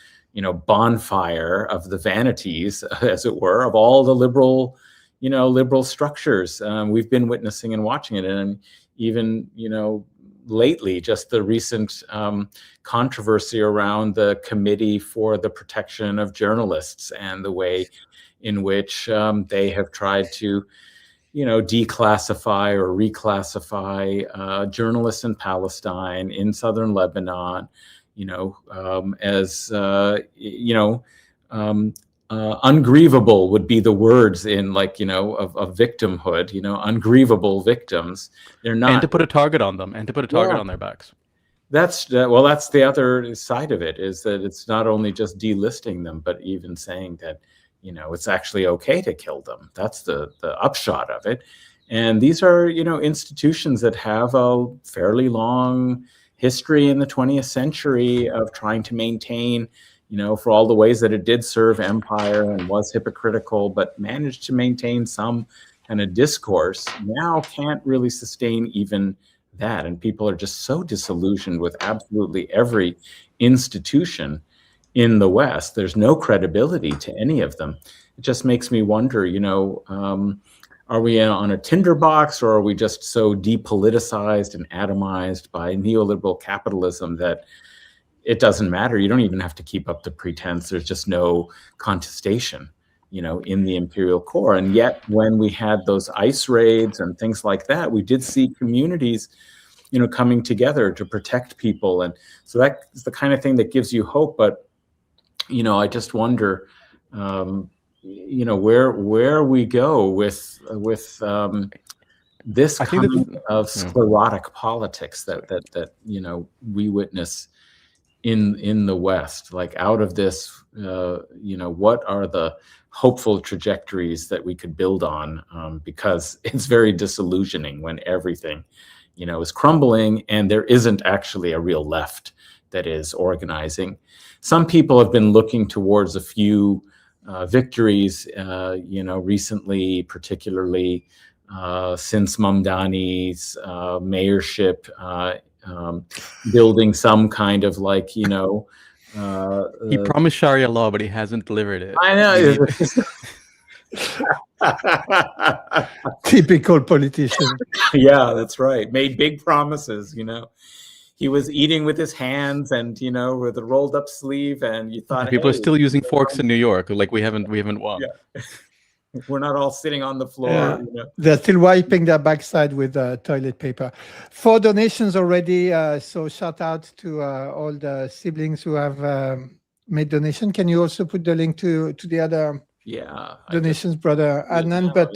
A: bonfire of the vanities, as it were, of all the liberal structures. We've been witnessing and watching it. And even, lately, just the recent controversy around the Committee for the Protection of Journalists and the way in which they have tried to, declassify or reclassify journalists in Palestine, in southern Lebanon, as, ungrievable would be the words in, like, of victimhood, ungrievable victims. They're not.
B: And to put a target on them, and to put a target on their backs.
A: That's the other side of it, is that it's not only just delisting them, but even saying that, it's actually okay to kill them. That's the upshot of it. And these are, institutions that have a fairly long history in the 20th century of trying to maintain, for all the ways that it did serve empire and was hypocritical, but managed to maintain some kind of discourse, now can't really sustain even that. And people are just so disillusioned with absolutely every institution in the West. There's no credibility to any of them. It just makes me wonder, are we on a tinderbox, or are we just so depoliticized and atomized by neoliberal capitalism that it doesn't matter? You don't even have to keep up the pretense. There's just no contestation, in the imperial core. And yet, when we had those ICE raids and things like that, we did see communities, coming together to protect people. And so that's the kind of thing that gives you hope. But, I just wonder, where we go with this kind of sclerotic politics that we witness in the West. Like, out of this, what are the hopeful trajectories that we could build on? Because it's very disillusioning when everything, is crumbling and there isn't actually a real left that is organizing. Some people have been looking towards a few victories, recently, particularly since Mamdani's mayorship, building some kind of, like,
B: he promised Sharia law, but he hasn't delivered it.
A: I know.
D: Typical politician.
A: Yeah, that's right. Made big promises, He was eating with his hands and, with a rolled up sleeve, and you thought
B: people are still using forks in New York. Like, we haven't won.
A: Yeah. We're not all sitting on the floor.
D: Yeah. They're still wiping their backside with toilet paper. 4 donations already. So shout out to all the siblings who have made donation. Can you also put the link to the other donations, brother Adnan? But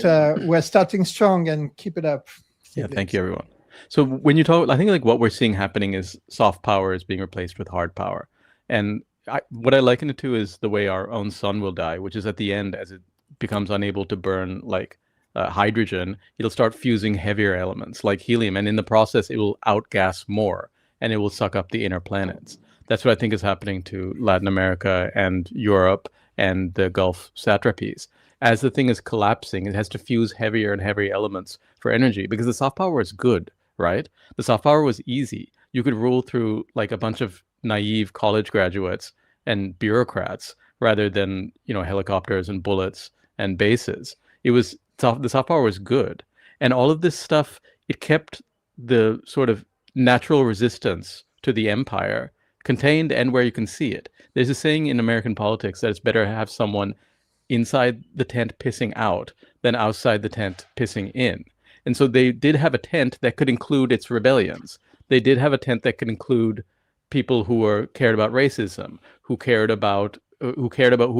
D: we're starting strong, and keep it up.
B: Yeah, thank you, everyone. So when you talk, I think like what we're seeing happening is soft power is being replaced with hard power. And what I liken it to is the way our own sun will die, which is at the end, as it becomes unable to burn like hydrogen, it'll start fusing heavier elements like helium. And in the process, it will outgas more and it will suck up the inner planets. That's what I think is happening to Latin America and Europe and the Gulf satrapies. As the thing is collapsing, it has to fuse heavier and heavier elements for energy, because the soft power is good, right? The soft power was easy. You could rule through like a bunch of naive college graduates and bureaucrats rather than, you know, helicopters and bullets and bases. It was the soft power was good. And all of this stuff, it kept the sort of natural resistance to the empire contained and where you can see it. There's a saying in American politics that it's better to have someone inside the tent pissing out than outside the tent pissing in. And so they did have a tent that could include its rebellions. They did have a tent that could include people who cared about racism, who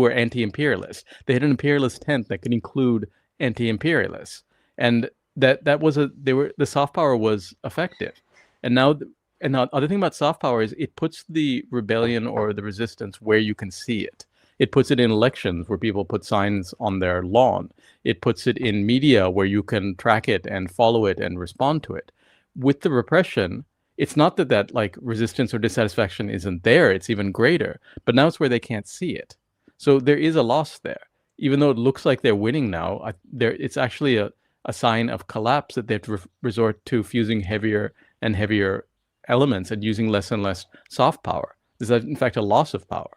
B: were anti-imperialist. They had an imperialist tent that could include anti-imperialists, and the soft power was effective. And now the other thing about soft power is it puts the rebellion or the resistance where you can see it. It puts it in elections where people put signs on their lawn. It puts it in media where you can track it and follow it and respond to it. With the repression, it's not that like resistance or dissatisfaction isn't there, it's even greater, but now it's where they can't see it. So there is a loss there. Even though it looks like they're winning now, it's actually a sign of collapse that they have to resort to fusing heavier and heavier elements and using less and less soft power. Is that in fact a loss of power?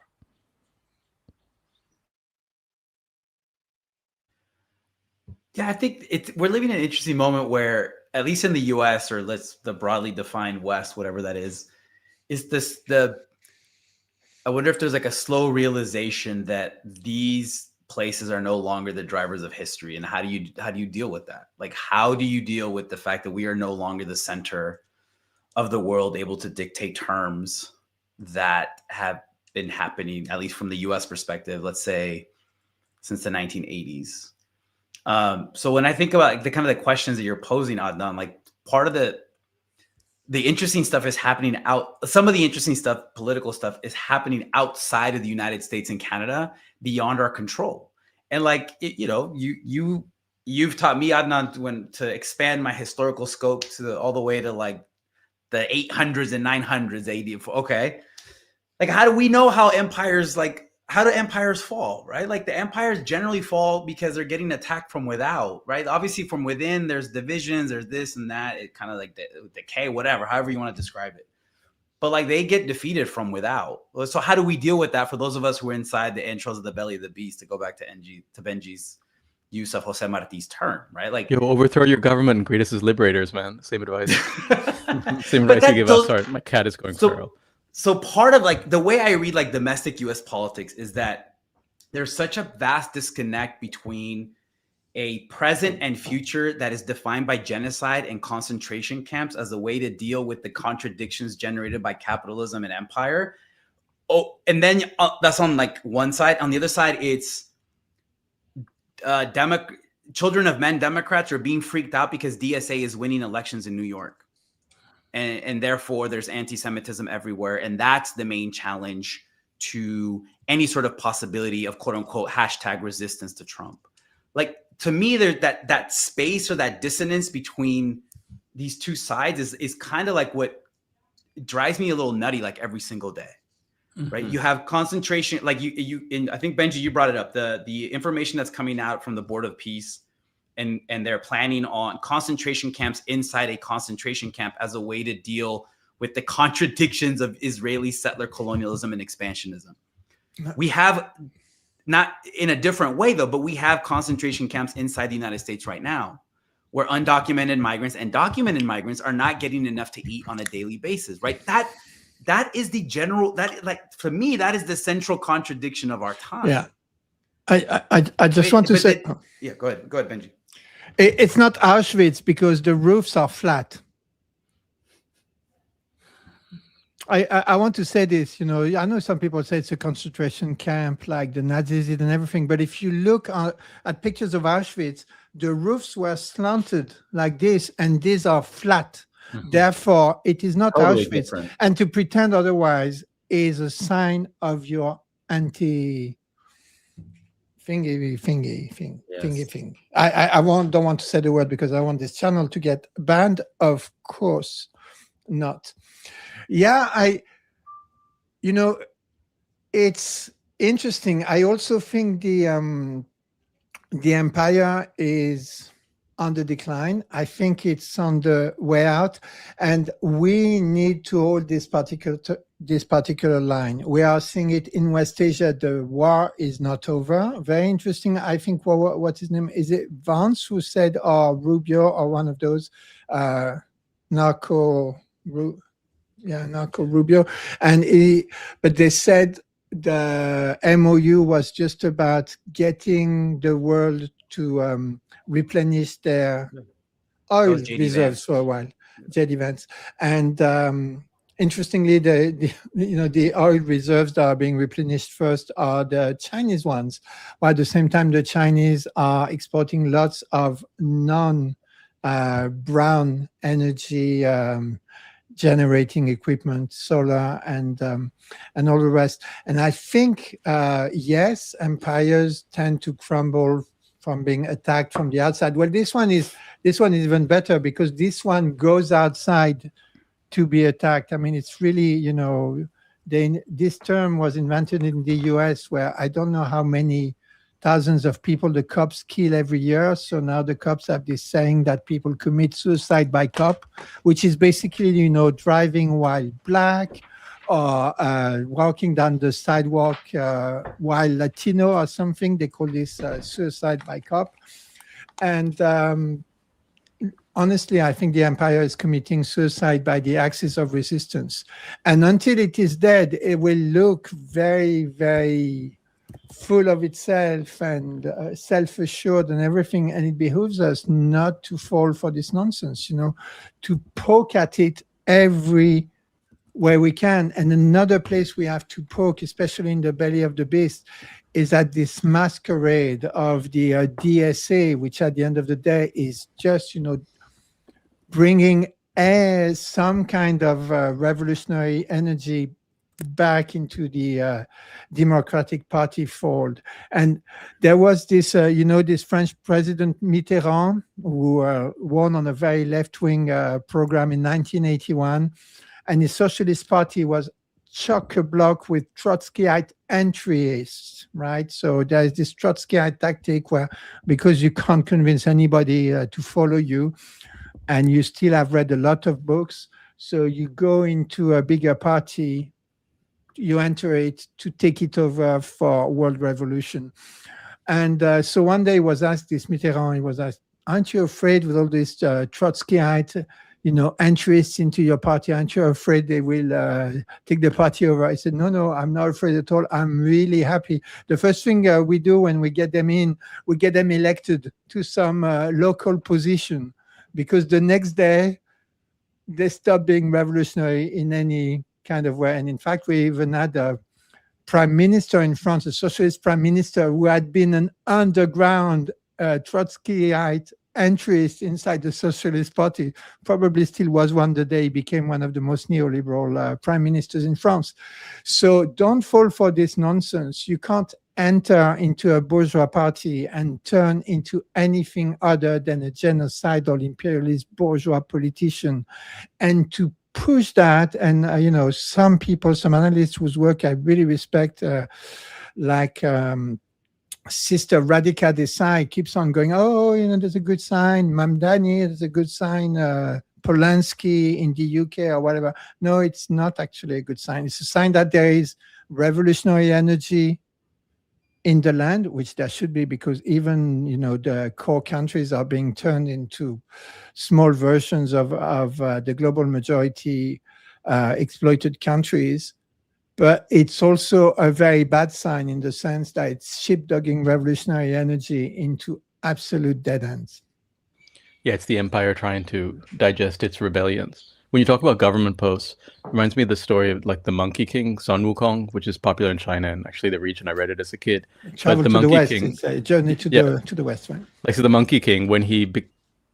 C: Yeah, I think we're living in an interesting moment where, at least in the US, or the broadly defined West, whatever that is I wonder if there's like a slow realization that these places are no longer the drivers of history. And how do you deal with that? Like, how do you deal with the fact that we are no longer the center of the world, able to dictate terms that have been happening, at least from the US perspective, let's say since the 1980s? So when I think about the kind of the questions that you're posing, Adnan, like part of the interesting stuff is happening some of the interesting stuff, political stuff, is happening outside of the United States and Canada, beyond our control. And like, you've taught me, Adnan, to expand my historical scope all the way to like the 800s and 900s AD. Okay. Like, how do we know how do empires fall, right? Like, the empires generally fall because they're getting attacked from without, right? Obviously from within, there's divisions, there's this and that. It kind of like decay, whatever, however you want to describe it. But like, they get defeated from without. So how do we deal with that for those of us who are inside the entrails of the belly of the beast, to go back to Benji's use of Jose Marti's term, right? Like,
B: you overthrow your government and greet us as liberators, man. Same advice. Same advice you give us. Sorry, my cat is going feral.
C: So part of like the way I read like domestic US politics is that there's such a vast disconnect between a present and future that is defined by genocide and concentration camps as a way to deal with the contradictions generated by capitalism and empire. Oh, and then that's on like one side. On the other side, it's children of men Democrats are being freaked out because DSA is winning elections in New York. And therefore, there's anti-Semitism everywhere. And that's the main challenge to any sort of possibility of quote unquote hashtag resistance to Trump. Like, to me, there's that space or that dissonance between these two sides is kind of like what drives me a little nutty, like every single day. Right. You have concentration, like I think, Benji, you brought it up, the information that's coming out from the Board of Peace. And they're planning on concentration camps inside a concentration camp as a way to deal with the contradictions of Israeli settler colonialism and expansionism. We have, not in a different way though, but we have concentration camps inside the United States right now, where undocumented migrants and documented migrants are not getting enough to eat on a daily basis, right? That is the general, for me, that is the central contradiction of our time.
D: Yeah. I just want to say.
C: Yeah, go ahead, Benji.
D: It's not Auschwitz because the roofs are flat. I want to say this, I know some people say it's a concentration camp like the Nazis did and everything, but if you look at pictures of Auschwitz, the roofs were slanted like this, and these are flat. Therefore, it is not
A: Totally
D: Auschwitz.
A: different.
D: And to pretend otherwise is a sign of your anti thingy thing. I don't want to say the word because I want this channel to get banned. Of course not. Yeah, it's interesting. I also think the empire is on the decline. I think it's on the way out, and we need to hold this particular line. We are seeing it in West Asia. The war is not over. Very interesting. I think what's his name? Is it Vance who said, or Rubio, or one of those Marco Rubio, but they said the MOU was just about getting the world to replenish their oil reserves for a while, JD Vance. And interestingly, the oil reserves that are being replenished first are the Chinese ones, while at the same time the Chinese are exporting lots of non-brown energy generating equipment, solar and all the rest. And I think yes, empires tend to crumble from being attacked from the outside. Well, this one is even better because this one goes outside to be attacked. I mean, it's really, this term was invented in the US, where I don't know how many thousands of people the cops kill every year. So now the cops have this saying that people commit suicide by cop, which is basically, driving while black, or walking down the sidewalk while Latino or something. They call this suicide by cop. And honestly, I think the empire is committing suicide by the axis of resistance. And until it is dead, it will look very, very full of itself and self-assured and everything. And it behooves us not to fall for this nonsense, to poke at it everywhere we can. And another place we have to poke, especially in the belly of the beast, is at this masquerade of the DSA, which at the end of the day is just, bringing some kind of revolutionary energy back into the Democratic Party fold. And there was this, this French President Mitterrand, who won on a very left-wing program in 1981, and his Socialist Party was chock-a-block with Trotskyite entryists, right? So there's this Trotskyite tactic where, because you can't convince anybody to follow you, and you still have read a lot of books, so you go into a bigger party, you enter it to take it over for world revolution. And so one day Mitterrand was asked, aren't you afraid with all these Trotskyite, entries into your party? Aren't you afraid they will take the party over? I said, no, I'm not afraid at all. I'm really happy. The first thing we do when we get them in, we get them elected to some local position, because the next day they stop being revolutionary in any kind of way. And in fact, we even had a prime minister in France, a socialist prime minister, who had been an underground Trotskyite entryist inside the Socialist Party, probably still was one the day he became one of the most neoliberal prime ministers in France. So don't fall for this nonsense. You can't enter into a bourgeois party and turn into anything other than a genocidal imperialist bourgeois politician. And to push that, and some people, some analysts whose work I really respect, like Sister Radhika Desai, keeps on going, there's a good sign, Mamdani, there's a good sign, Polanski in the UK or whatever. No, it's not actually a good sign. It's a sign that there is revolutionary energy in the land, which there should be, because even the core countries are being turned into small versions of the global majority exploited countries. But it's also a very bad sign in the sense that it's sheepdogging revolutionary energy into absolute dead ends.
B: Yeah, it's the empire trying to digest its rebellions, When you talk about government posts, it reminds me of the story of like the Monkey King, Sun Wukong, which is popular in China and actually the region. I read it as a kid.
D: Travel
B: the
D: to the
B: Monkey
D: west.
B: King,
D: It's a journey to
B: Yeah.
D: the west, right?
B: like so the Monkey King, when he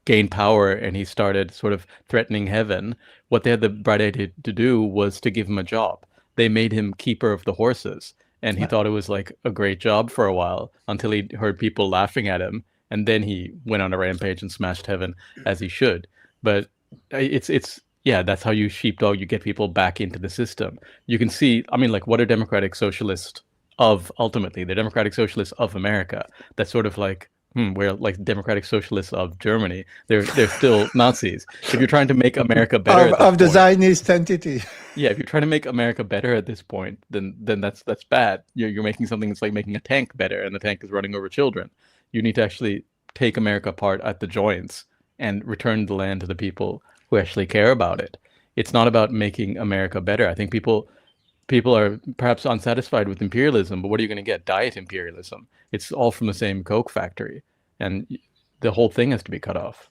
B: gained power and he started sort of threatening heaven, what they had the bright idea to do was to give him a job. They made him keeper of the horses, and he
D: Right.
B: thought it was like a great job for a while until he heard people laughing at him, and then he went on a rampage and smashed heaven as he should. But it's yeah, that's how you sheepdog. You get people back into the system. You can see, I mean, like, what are democratic socialists of ultimately? The democratic socialists of America. That's sort of like, we're like democratic socialists of Germany. They're still Nazis. If you're trying to make America better
D: Of the Zionist entity.
B: yeah, if you're trying to make America better at this point, then that's bad. You're making something that's like making a tank better, and the tank is running over children. You need to actually take America apart at the joints and return the land to the people who actually care about it. It's not about making America better. I think people are perhaps unsatisfied with imperialism, but what are you going to get? Diet imperialism. It's all from the same Coke factory, and the whole thing has to be cut off.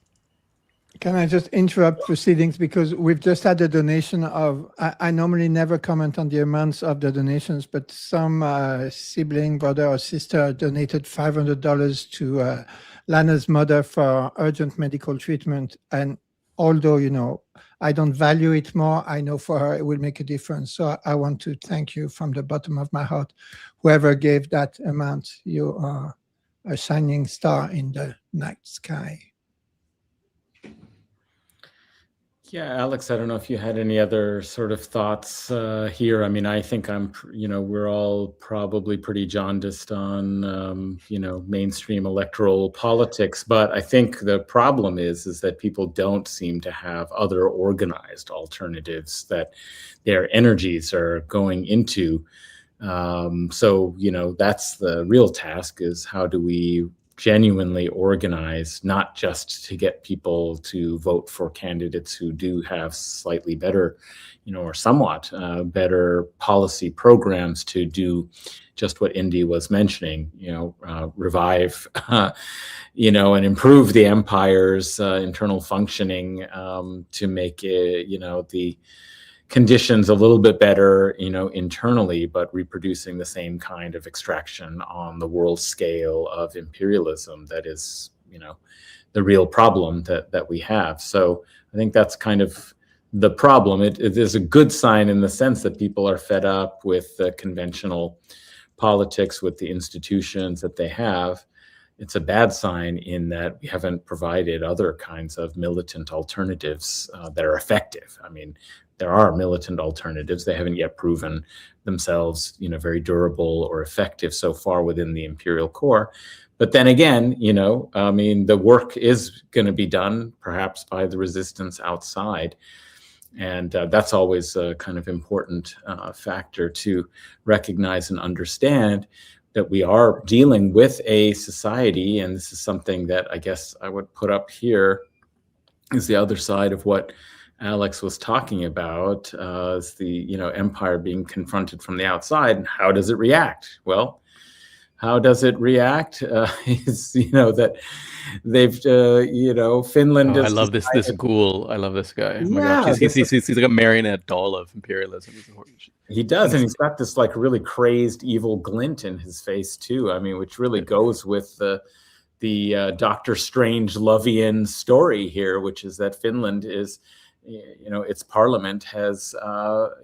D: Can I just interrupt proceedings because we've just had a donation of, I normally never comment on the amounts of the donations, but some sibling, brother or sister donated $500 to Lana's mother for urgent medical treatment. And although, you know, I don't value it more, I know for her it will make a difference. So I want to thank you from the bottom of my heart. Whoever gave that amount, you are a shining star in the night sky.
A: Yeah, Alex, I don't know if you had any other sort of thoughts here. I mean, I think we're all probably pretty jaundiced on, mainstream electoral politics. But I think the problem is that people don't seem to have other organized alternatives that their energies are going into. So, that's the real task, is how do we genuinely organize, not just to get people to vote for candidates who do have slightly better, or somewhat better policy programs to do just what Indi was mentioning, revive, and improve the empire's internal functioning to make it, the conditions a little bit better, internally, but reproducing the same kind of extraction on the world scale of imperialism that is, the real problem that we have. So I think that's kind of the problem. It is a good sign in the sense that people are fed up with the conventional politics, with the institutions that they have. It's a bad sign in that we haven't provided other kinds of militant alternatives that are effective. I mean, there are militant alternatives. They haven't yet proven themselves, very durable or effective so far within the imperial core. But then again, the work is going to be done perhaps by the resistance outside. And that's always a kind of important factor to recognize and understand, that we are dealing with a society. And this is something that I guess I would put up here, is the other side of what Alex was talking about, is the empire being confronted from the outside. And how does it react? Well, how does it react? Is that they've Finland.
B: I love this ghoul. I love this guy. Oh my God. He's like a marionette doll of imperialism.
A: He does, and he's got this like really crazed evil glint in his face too. I mean, which really goes with the Doctor Strange Lovian story here, which is that Finland is, its parliament has,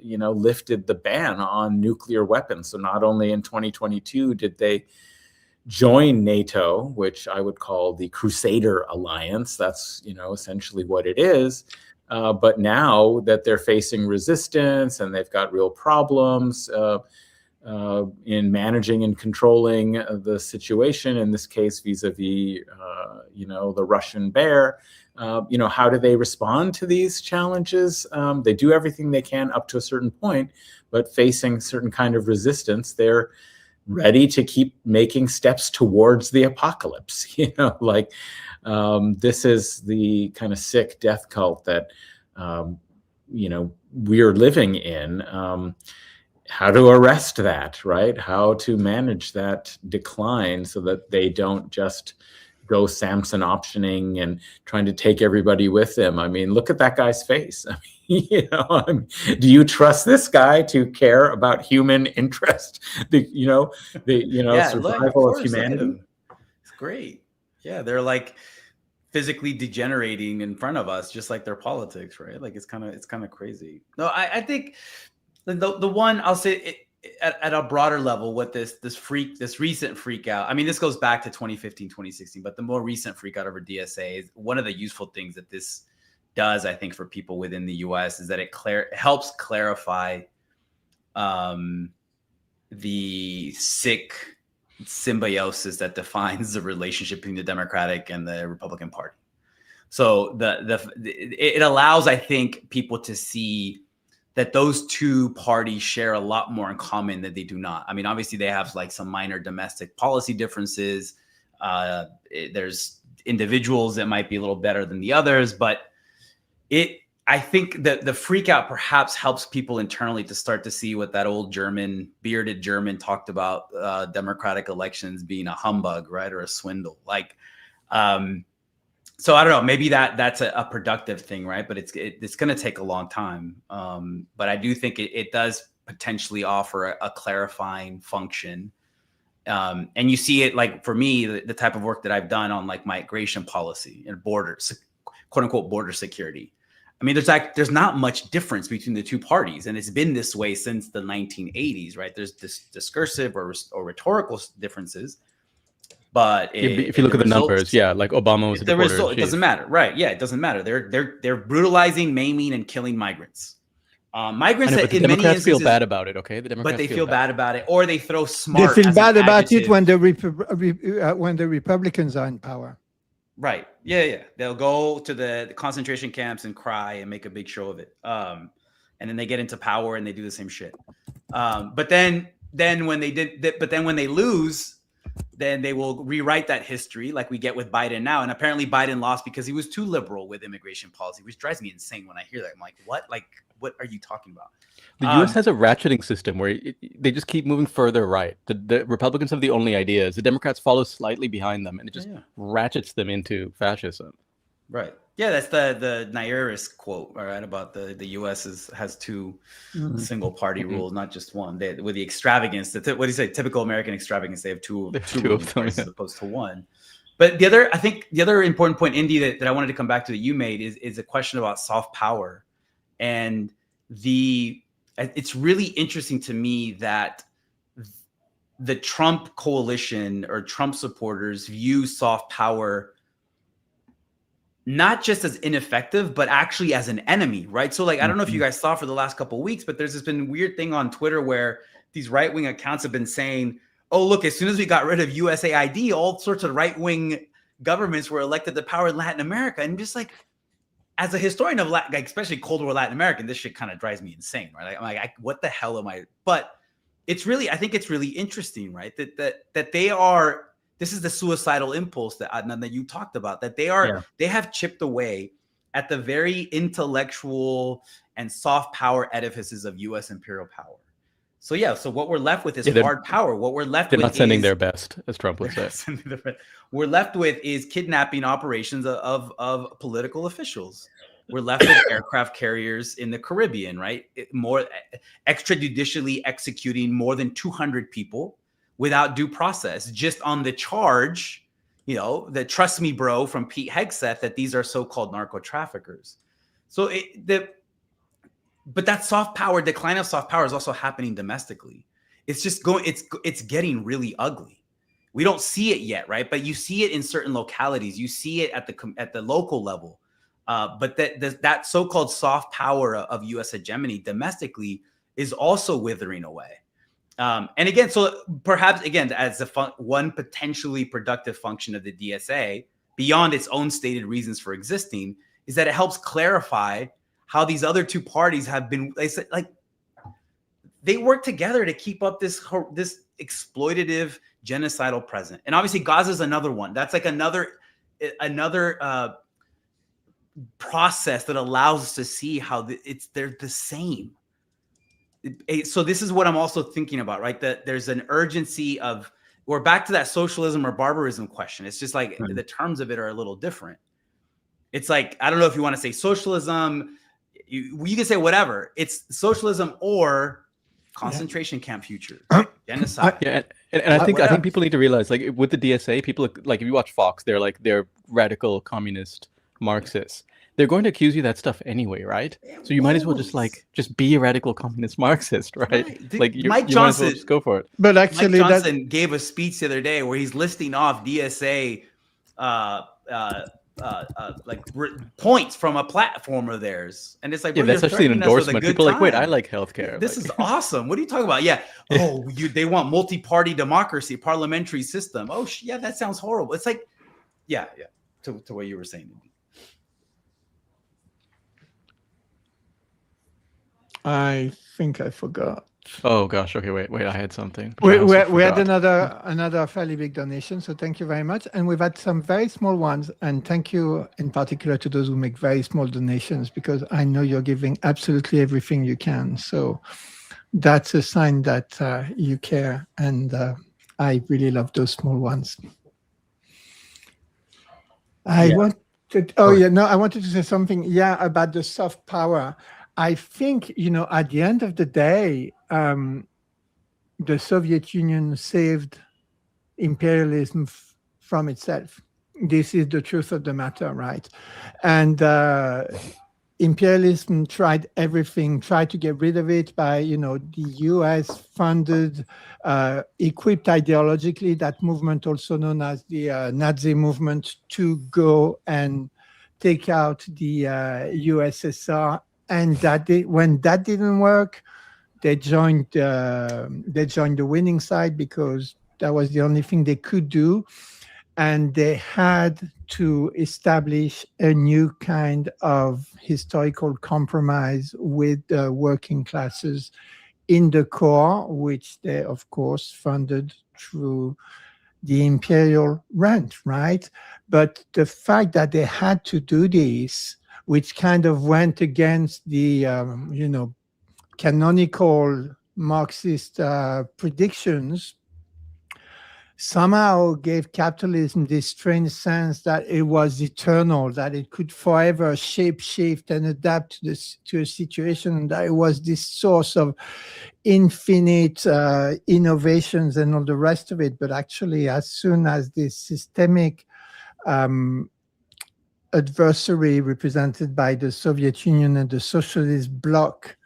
A: lifted the ban on nuclear weapons. So not only in 2022 did they join NATO, which I would call the Crusader Alliance, that's, essentially what it is. But now that they're facing resistance and they've got real problems in managing and controlling the situation, in this case, vis-a-vis, the Russian bear, how do they respond to these challenges? They do everything they can up to a certain point, but facing certain kind of resistance, they're ready to keep making steps towards the apocalypse. This is the kind of sick death cult that, we're living in. How to arrest that, right? How to manage that decline so that they don't just go Samson optioning and trying to take everybody with him. I mean, look at that guy's face. I mean, do you trust this guy to care about human interest? Survival of humanity.
C: It's great. Yeah, they're like physically degenerating in front of us, just like their politics, right? Like it's kind of crazy. No, I think the one I'll say at a broader level, what this recent freak out. I mean, this goes back to 2015, 2016, but the more recent freak out over DSA is one of the useful things that this does, I think, for people within the U.S. is that it helps clarify the sick symbiosis that defines the relationship between the Democratic and the Republican Party. So it allows, I think, people to see that those two parties share a lot more in common than they do not. I mean, obviously they have like some minor domestic policy differences. There's individuals that might be a little better than the others, but I think that the freak out perhaps helps people internally to start to see what that old bearded German talked about, democratic elections being a humbug, right? Or a swindle. Like, so I don't know, maybe that's a productive thing, right? But it's going to take a long time. But I do think it does potentially offer a clarifying function. And you see it, like, for me, the type of work that I've done on like migration policy and borders, quote unquote, border security. I mean, there's not much difference between the two parties, and it's been this way since the 1980s, right? There's this discursive or rhetorical differences, but
B: if you look at the numbers, yeah, like Obama was
C: the result. It doesn't matter, right? Yeah, it doesn't matter. They're brutalizing, maiming, and killing migrants. Migrants that in many instances
B: feel bad about it. Okay, the Democrats
C: but they feel bad about it, or they throw smart.
D: They feel bad about it when the Republicans are in power.
C: Right. Yeah. They'll go to the concentration camps and cry and make a big show of it. And then they get into power and they do the same shit. But then when they lose, then they will rewrite that history like we get with Biden now. And apparently Biden lost because he was too liberal with immigration policy, which drives me insane when I hear that. I'm like, what? Like, what are you talking about?
B: The U.S. has a ratcheting system where they just keep moving further right. The Republicans have the only ideas. The Democrats follow slightly behind them, and it just ratchets them into fascism.
C: Right. Yeah, that's the Nairist quote, all right, about the U.S. has two single party rules, not just one. With the extravagance, what do you say? Typical American extravagance. They have two of them, as opposed to one. But the other important point, Indy, that I wanted to come back to that you made is a question about soft power, and it's really interesting to me that the Trump coalition or Trump supporters view soft power not just as ineffective, but actually as an enemy, right? So like, I don't know if you guys saw for the last couple of weeks, but there's this been weird thing on Twitter where these right-wing accounts have been saying, oh, look, as soon as we got rid of USAID, all sorts of right-wing governments were elected to power in Latin America. And just like, as a historian of Latin, like especially Cold War Latin American, this shit kind of drives me insane, right? I'm like, what the hell am I? But I think it's really interesting, right? That they are. This is the suicidal impulse that Adnan, that you talked about. That they have chipped away at the very intellectual and soft power edifices of U.S. imperial power. So so what we're left with is hard power. What we're left with
B: they're not sending their best, as Trump would say.
C: We're left with is kidnapping operations of political officials. We're left with aircraft carriers in the Caribbean, right? More extrajudicially executing more than 200 people without due process, just on the charge, the trust me, bro, from Pete Hegseth, that these are so-called narco traffickers. So but that soft power, decline of soft power, is also happening domestically. It's just it's getting really ugly. We don't see it yet, right? But you see it in certain localities. You see it at the local level. But that so-called soft power of U.S. hegemony domestically is also withering away. And again, so perhaps again, as one potentially productive function of the DSA, beyond its own stated reasons for existing, is that it helps clarify how these other two parties have been. They work together to keep up this exploitative, genocidal present. And obviously, Gaza is another one. That's like another process that allows us to see how they're the same. So this is what I'm also thinking about, right? That there's an urgency of we're back to that socialism or barbarism question. It's just like
A: Mhm.
C: the terms of it are a little different. It's like, I don't know if you want to say socialism, you can say whatever. It's socialism or concentration camp future, genocide.
B: Yeah, and I think
C: Whatever.
B: people need to realize, like, with the DSA, people like, if you watch Fox, they're radical communist Marxists. They're going to accuse you of that stuff anyway, right? So you might as well just be a radical communist Marxist, right? Like you might as well just go for it.
D: But
C: Mike
D: actually,
C: Johnson gave a speech the other day where he's listing off DSA points from a platform of theirs, and it's like,
B: Yeah, that's actually an endorsement. People are like, wait, I like healthcare.
C: This
B: like,
C: is awesome. What are you talking about? Yeah. Oh, they want multi-party democracy, parliamentary system. Oh, yeah, that sounds horrible. It's like, yeah. To what you were saying.
D: I think I forgot.
B: Oh gosh. Okay. Wait. I had something.
D: We had another fairly big donation, so thank you very much. And we've had some very small ones, and thank you in particular to those who make very small donations, because I know you're giving absolutely everything you can. So that's a sign that you care, and I really love those small ones. I wanted to say something, about the soft power. I think, at the end of the day, the Soviet Union saved imperialism from itself. This is the truth of the matter, right? And imperialism tried everything, tried to get rid of it by, the US funded, equipped ideologically that movement, also known as the Nazi movement, to go and take out the USSR. And when that didn't work, they joined the winning side, because that was the only thing they could do. And they had to establish a new kind of historical compromise with the working classes in the core, which they, of course, funded through the imperial rent, right? But the fact that they had to do this, which kind of went against the, canonical Marxist predictions, somehow gave capitalism this strange sense that it was eternal, that it could forever shape-shift and adapt to a situation, that it was this source of infinite innovations and all the rest of it. But actually, as soon as this systemic adversary represented by the Soviet Union and the socialist bloc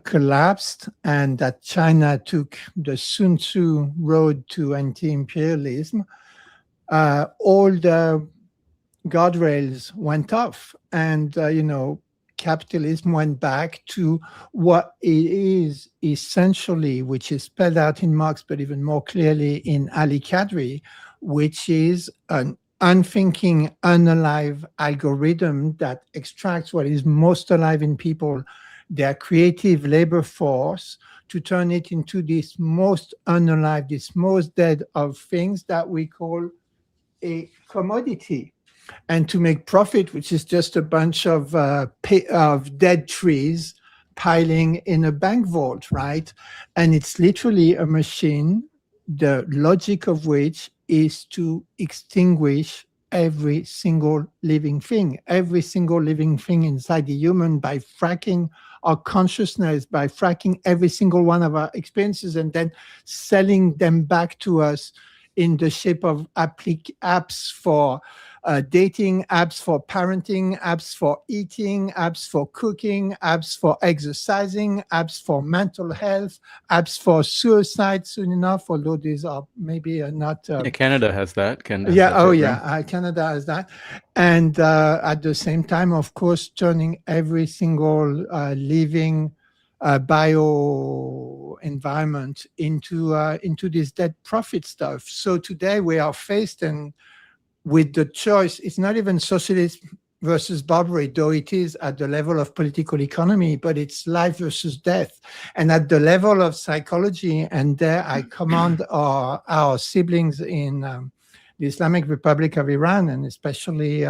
D: collapsed, and that China took the Sun Tzu road to anti-imperialism, all the guardrails went off, and capitalism went back to what it is essentially, which is spelled out in Marx, but even more clearly in Ali Kadri, which is an unthinking, unalive algorithm that extracts what is most alive in people, their creative labor force, to turn it into this most unalive, this most dead of things that we call a commodity. And to make profit, which is just a bunch of dead trees piling in a bank vault, right? And it's literally a machine, the logic of which is to extinguish every single living thing inside the human, by fracking our consciousness, by fracking every single one of our experiences, and then selling them back to us in the shape of apps for dating, apps for parenting, apps for eating, apps for cooking, apps for exercising, apps for mental health, apps for suicide soon enough, although these are maybe not...
B: Canada has that. Canada
D: has that. And at the same time, of course, turning every single living bio environment into this dead profit stuff. So today we are faced with the choice. It's not even socialism versus barbarity, though it is at the level of political economy, but it's life versus death. And at the level of psychology, and there I command our siblings in the Islamic Republic of Iran, and especially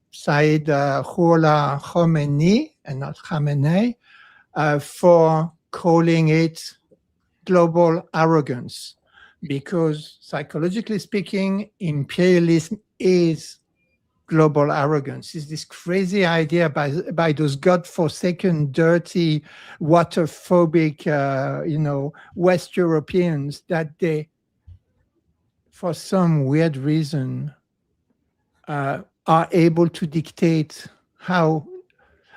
D: Sayyid Ruhollah Khomeini, and not Khamenei, for calling it global arrogance, because psychologically speaking, imperialism is global arrogance. Is this crazy idea by those godforsaken, dirty, waterphobic, West Europeans that they, for some weird reason, are able to dictate how,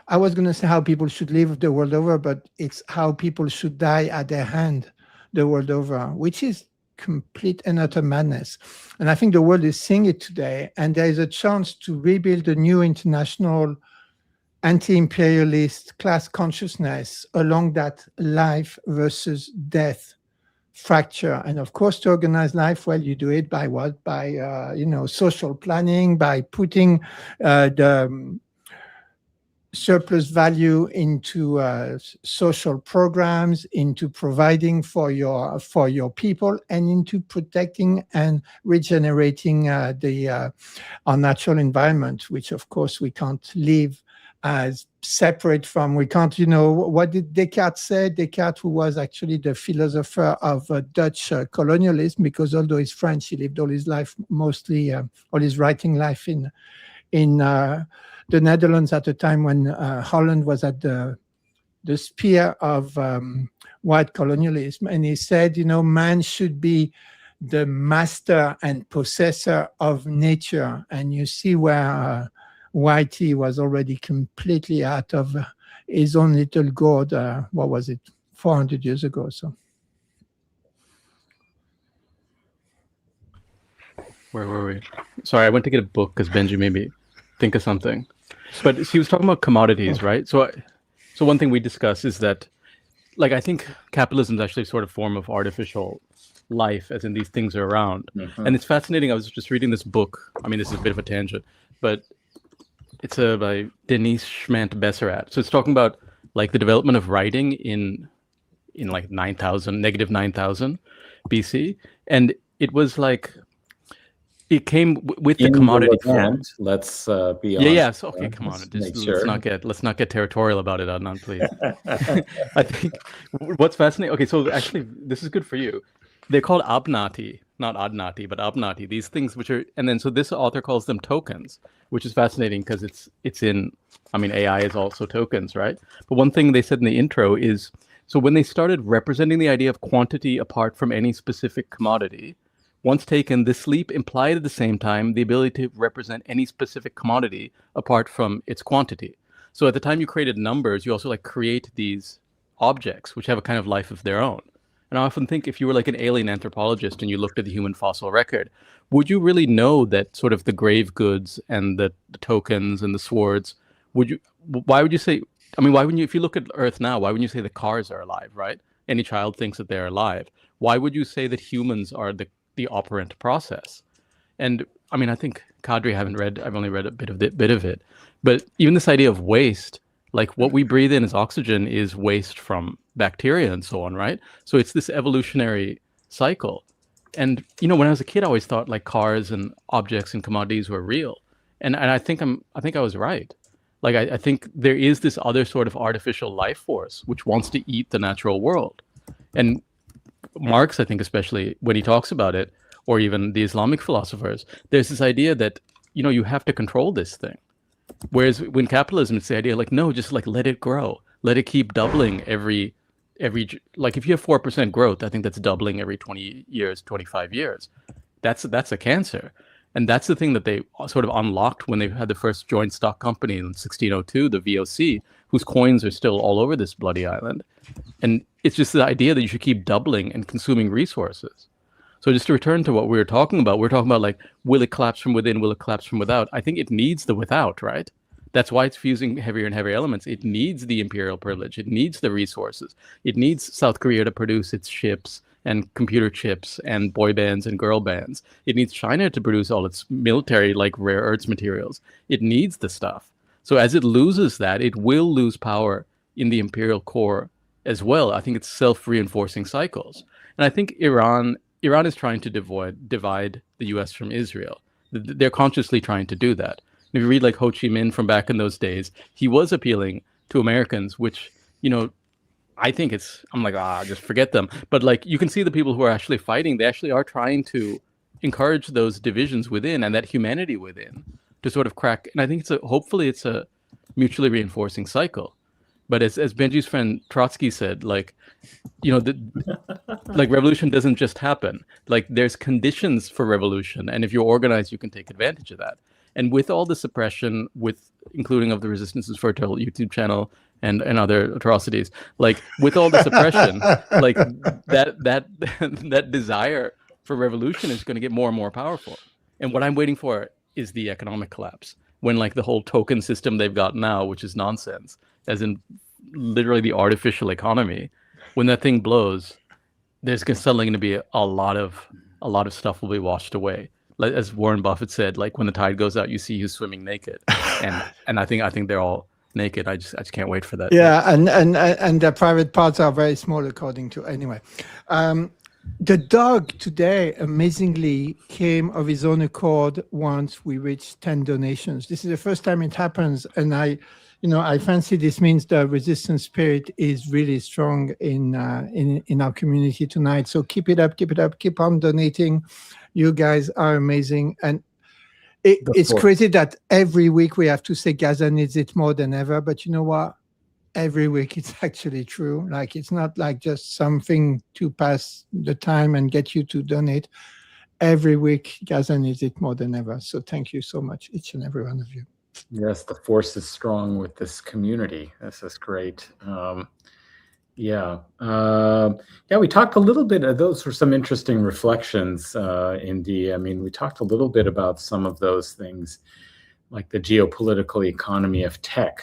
D: I was going to say how people should live the world over, but it's how people should die at their hand the world over, which is complete and utter madness. And I think the world is seeing it today, and there is a chance to rebuild a new international anti-imperialist class consciousness along that life versus death fracture. And of course, to organize life, well, you do it by what? By social planning, by putting the surplus value into social programs, into providing for your people, and into protecting and regenerating our natural environment, which of course we can't live as separate from. We can't, what did Descartes say? Descartes, who was actually the philosopher of Dutch colonialism, because although he's French, he lived all his life, mostly all his writing life in the Netherlands at the time when Holland was at the spear of white colonialism. And he said, man should be the master and possessor of nature. And you see where Whyte was already completely out of his own little gourd, 400 years ago. So.
B: Where were we? Sorry, I went to get a book because Benji made me think of something. But he was talking about commodities, right? So one thing we discussed is that, like, I think capitalism is actually sort of form of artificial life, as in these things are around. Mm-hmm. And it's fascinating. I was just reading this book. I mean, this is a bit of a tangent, but it's by Denise Schmant-Besserat. So it's talking about like the development of writing in like negative 9,000 BC, and it was like. It came with the commodity.
A: Let's be
B: honest. Yeah. So, okay, come on. Let's not get territorial about it, Adnan, please. I think what's fascinating. Okay, so actually, this is good for you. They're called abnati, not adnati, but abnati. These things which are, and then so this author calls them tokens, which is fascinating because it's in. I mean, AI is also tokens, right? But one thing they said in the intro is, so when they started representing the idea of quantity apart from any specific commodity. Once taken, this leap implied at the same time the ability to represent any specific commodity apart from its quantity. So at the time you created numbers, you also like create these objects which have a kind of life of their own. And I often think if you were like an alien anthropologist and you looked at the human fossil record, would you really know that sort of the grave goods and the tokens and the swords, why would you say, I mean, why wouldn't you, if you look at Earth now, why wouldn't you say the cars are alive, right? Any child thinks that they're alive. Why would you say that humans are the operant process? And I mean, I think Kadri I've only read a bit of it, but even this idea of waste, like what we breathe in as oxygen is waste from bacteria and so on, right? So it's this evolutionary cycle. And when I was a kid, I always thought like cars and objects and commodities were real. And I think I was right. Like I think there is this other sort of artificial life force which wants to eat the natural world. And Marx, I think, especially when he talks about it, or even the Islamic philosophers, there's this idea that, you have to control this thing. Whereas when capitalism, it's the idea like, no, just like let it grow. Let it keep doubling every like if you have 4% growth, I think that's doubling every 20 years, 25 years. That's a cancer. And that's the thing that they sort of unlocked when they had the first joint stock company in 1602, the VOC, whose coins are still all over this bloody island. And it's just the idea that you should keep doubling and consuming resources. So just to return to what we were talking about like, will it collapse from within? Will it collapse from without? I think it needs the without, right? That's why it's fusing heavier and heavier elements. It needs the imperial privilege. It needs the resources. It needs South Korea to produce its ships and computer chips and boy bands and girl bands. It needs China to produce all its military, like rare earths materials. It needs the stuff. So as it loses that, it will lose power in the imperial core as well. I think it's self-reinforcing cycles. And I think Iran is trying to divide the US from Israel. They're consciously trying to do that. And if you read like Ho Chi Minh from back in those days, he was appealing to Americans, which, I think I'm like, just forget them. But like, you can see the people who are actually fighting, they actually are trying to encourage those divisions within and that humanity within to sort of crack. And I think hopefully it's a mutually reinforcing cycle. But as Benji's friend Trotsky said, like, like revolution doesn't just happen. Like there's conditions for revolution. And if you're organized, you can take advantage of that. And with all the suppression, including of the Resistance's Fertile YouTube channel and other atrocities, like with all the suppression, like that desire for revolution is going to get more and more powerful. And what I'm waiting for is the economic collapse, when like the whole token system they've got now, which is nonsense, as in literally the artificial economy, when that thing blows, there's suddenly going to be a lot of stuff will be washed away. Like, as Warren Buffett said, like when the tide goes out, you see who's swimming naked, and I think they're all naked. I just can't wait for that.
D: Yeah, and the private parts are very small, according to anyway. The dog today amazingly came of his own accord once we reached 10 donations. This is the first time it happens, and I fancy this means the resistance spirit is really strong in our community tonight. So keep it up, keep on donating. You guys are amazing, and it's crazy that every week we have to say Gaza needs it more than ever. But you know what? Every week it's actually true. Like, it's not like just something to pass the time and get you to donate. Every week Gaza needs it more than ever. So thank you so much, each and every one of you.
A: Yes, the force is strong with this community. This is great. Yeah, we talked a little bit. Those were some interesting reflections, Indi. I mean, we talked a little bit about some of those things, like the geopolitical economy of tech,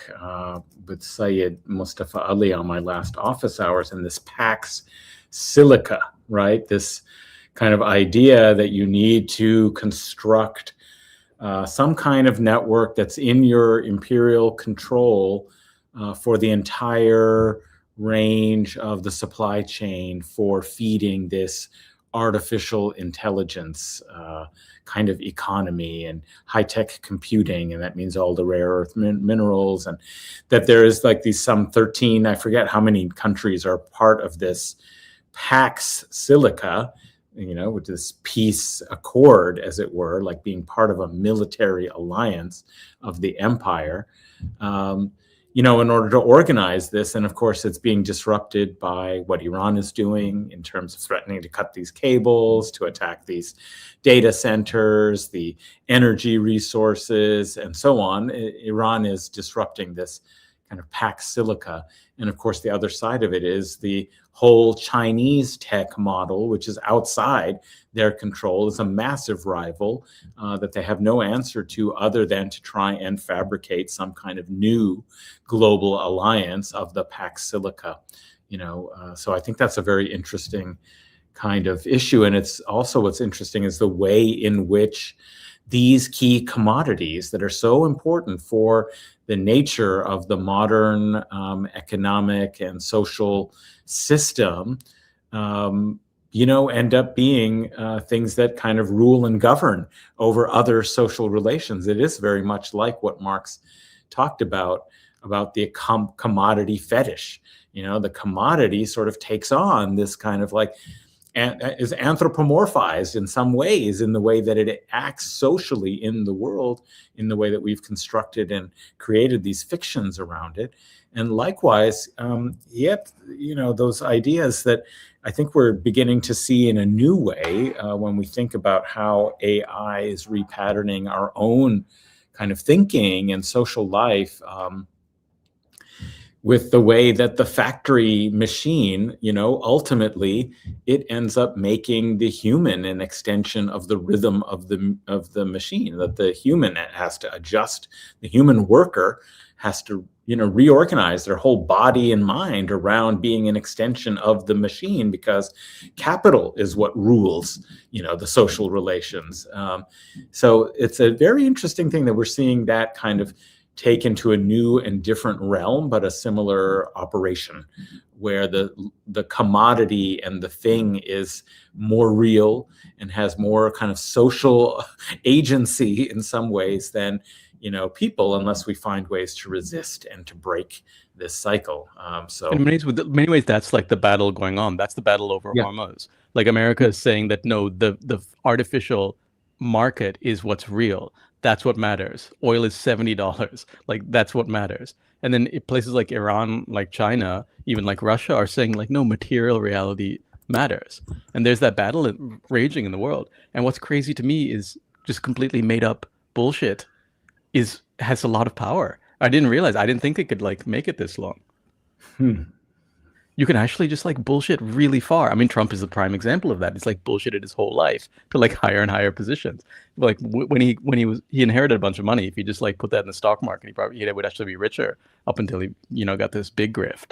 A: with Syed Mustafa Ali on my last office hours, and this Pax Silica, right? This kind of idea that you need to construct some kind of network that's in your imperial control for the entire range of the supply chain for feeding this artificial intelligence kind of economy and high-tech computing, and that means all the rare earth minerals, and that there is like some 13, I forget how many countries are part of this Pax Silica, with this peace accord, as it were, like being part of a military alliance of the empire, in order to organize this. And of course, it's being disrupted by what Iran is doing in terms of threatening to cut these cables, to attack these data centers, the energy resources, and so on. Iran is disrupting this kind of Pax Silica. And of course, the other side of it is the whole Chinese tech model, which is outside their control, is a massive rival that they have no answer to other than to try and fabricate some kind of new global alliance of the Pax Silica. So I think that's a very interesting kind of issue. And it's also, what's interesting is the way in which these key commodities that are so important for the nature of the modern economic and social system, end up being things that kind of rule and govern over other social relations. It is very much like what Marx talked about the commodity fetish. The commodity sort of takes on this kind of like, and is anthropomorphized in some ways, in the way that it acts socially in the world, in the way that we've constructed and created these fictions around it. And likewise, those ideas that I think we're beginning to see in a new way when we think about how AI is repatterning our own kind of thinking and social life, with the way that the factory machine, ultimately it ends up making the human an extension of the rhythm of the machine, that the human has to adjust, the human worker has to, reorganize their whole body and mind around being an extension of the machine, because capital is what rules, the social relations. So it's a very interesting thing that we're seeing that kind of taken to a new and different realm, but a similar operation, where the commodity and the thing is more real and has more kind of social agency in some ways than, people unless we find ways to resist and to break this cycle. So
B: in many ways, that's like the battle going on. That's the battle over Hormuz. Like America is saying that no, the artificial market is what's real. That's what matters. Oil is $70. Like that's what matters. And then places like Iran, like China, even like Russia are saying like, no, material reality matters. And there's that battle raging in the world. And what's crazy to me is just completely made up bullshit has a lot of power. I didn't realize. I didn't think it could like make it this long. You can actually just like bullshit really far. I mean, Trump is the prime example of that. He's like bullshitted his whole life to like higher and higher positions. Like when he inherited a bunch of money, if he just like put that in the stock market, he would actually be richer up until he got this big grift.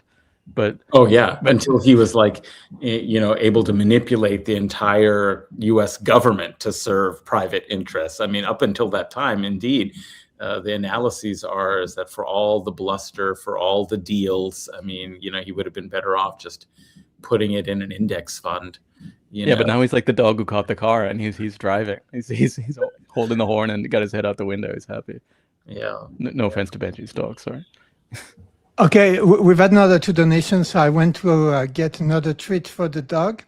B: But
A: until he was like able to manipulate the entire U.S. government to serve private interests. I mean, up until that time, indeed. The analyses is that for all the bluster, for all the deals, I mean, he would have been better off just putting it in an index fund.
B: But now he's like the dog who caught the car, and he's driving. He's holding the horn and got his head out the window. He's happy.
A: Yeah.
B: No offense to Benji's dog. Sorry.
D: Okay, we've had another 2 donations, so I went to get another treat for the dog.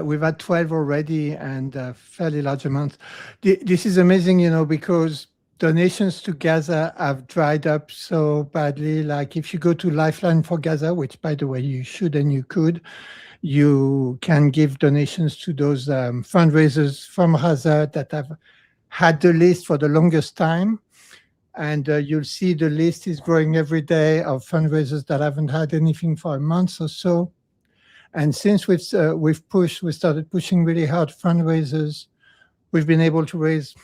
D: We've had 12 already, and fairly large amount. This is amazing, because donations to Gaza have dried up so badly. Like if you go to Lifeline for Gaza, which by the way you should and you could, you can give donations to those fundraisers from Gaza that have had the list for the longest time. And you'll see the list is growing every day of fundraisers that haven't had anything for a month or so. And since we started pushing really hard fundraisers, we've been able to raise,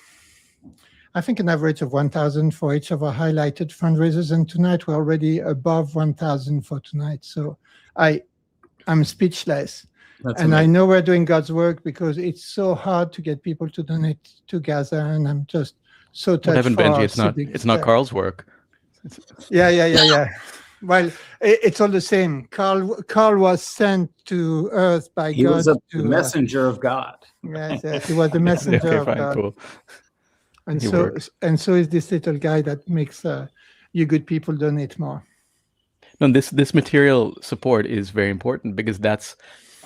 D: I think, an average of 1,000 for each of our highlighted fundraisers. And tonight we're already above 1,000 for tonight. So I'm speechless.
A: That's
D: and
A: amazing.
D: I know we're doing God's work because it's so hard to get people to donate to Gaza. And I'm just so touched.
B: What happened, Benji? It's not Carl's work.
D: Yeah. Well, it's all the same. Carl was sent to Earth by God.
A: He was the messenger of God.
D: Yes, he was the messenger of God.
B: Cool.
D: And so is this little guy that makes you good people donate more.
B: No, this material support is very important because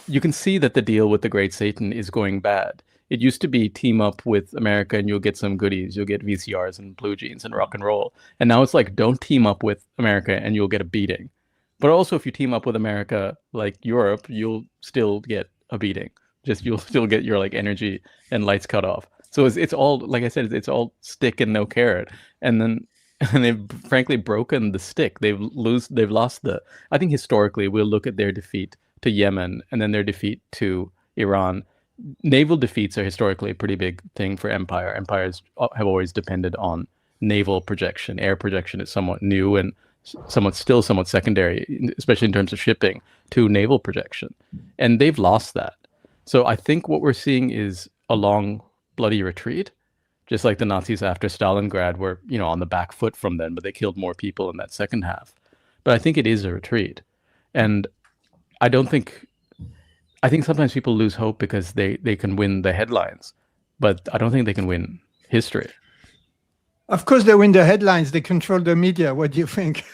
B: you can see that the deal with the Great Satan is going bad. It used to be team up with America and you'll get some goodies. You'll get VCRs and blue jeans and rock and roll. And now it's like, don't team up with America and you'll get a beating. But also if you team up with America, like Europe, you'll still get a beating. You'll still get your like energy and lights cut off. So it's all, like I said, it's all stick and no carrot. And they've frankly broken the stick. They've lost I think historically we'll look at their defeat to Yemen and then their defeat to Iran. Naval defeats are historically a pretty big thing for empire. Empires have always depended on naval projection. Air projection is somewhat new and somewhat secondary, especially in terms of shipping, to naval projection. And they've lost that. So I think what we're seeing is a long bloody retreat, just like the Nazis after Stalingrad were, on the back foot from then, but they killed more people in that second half. But I think it is a retreat. And I think sometimes people lose hope because they can win the headlines, but I don't think they can win history.
D: Of course they win the headlines. They control the media. What do you think?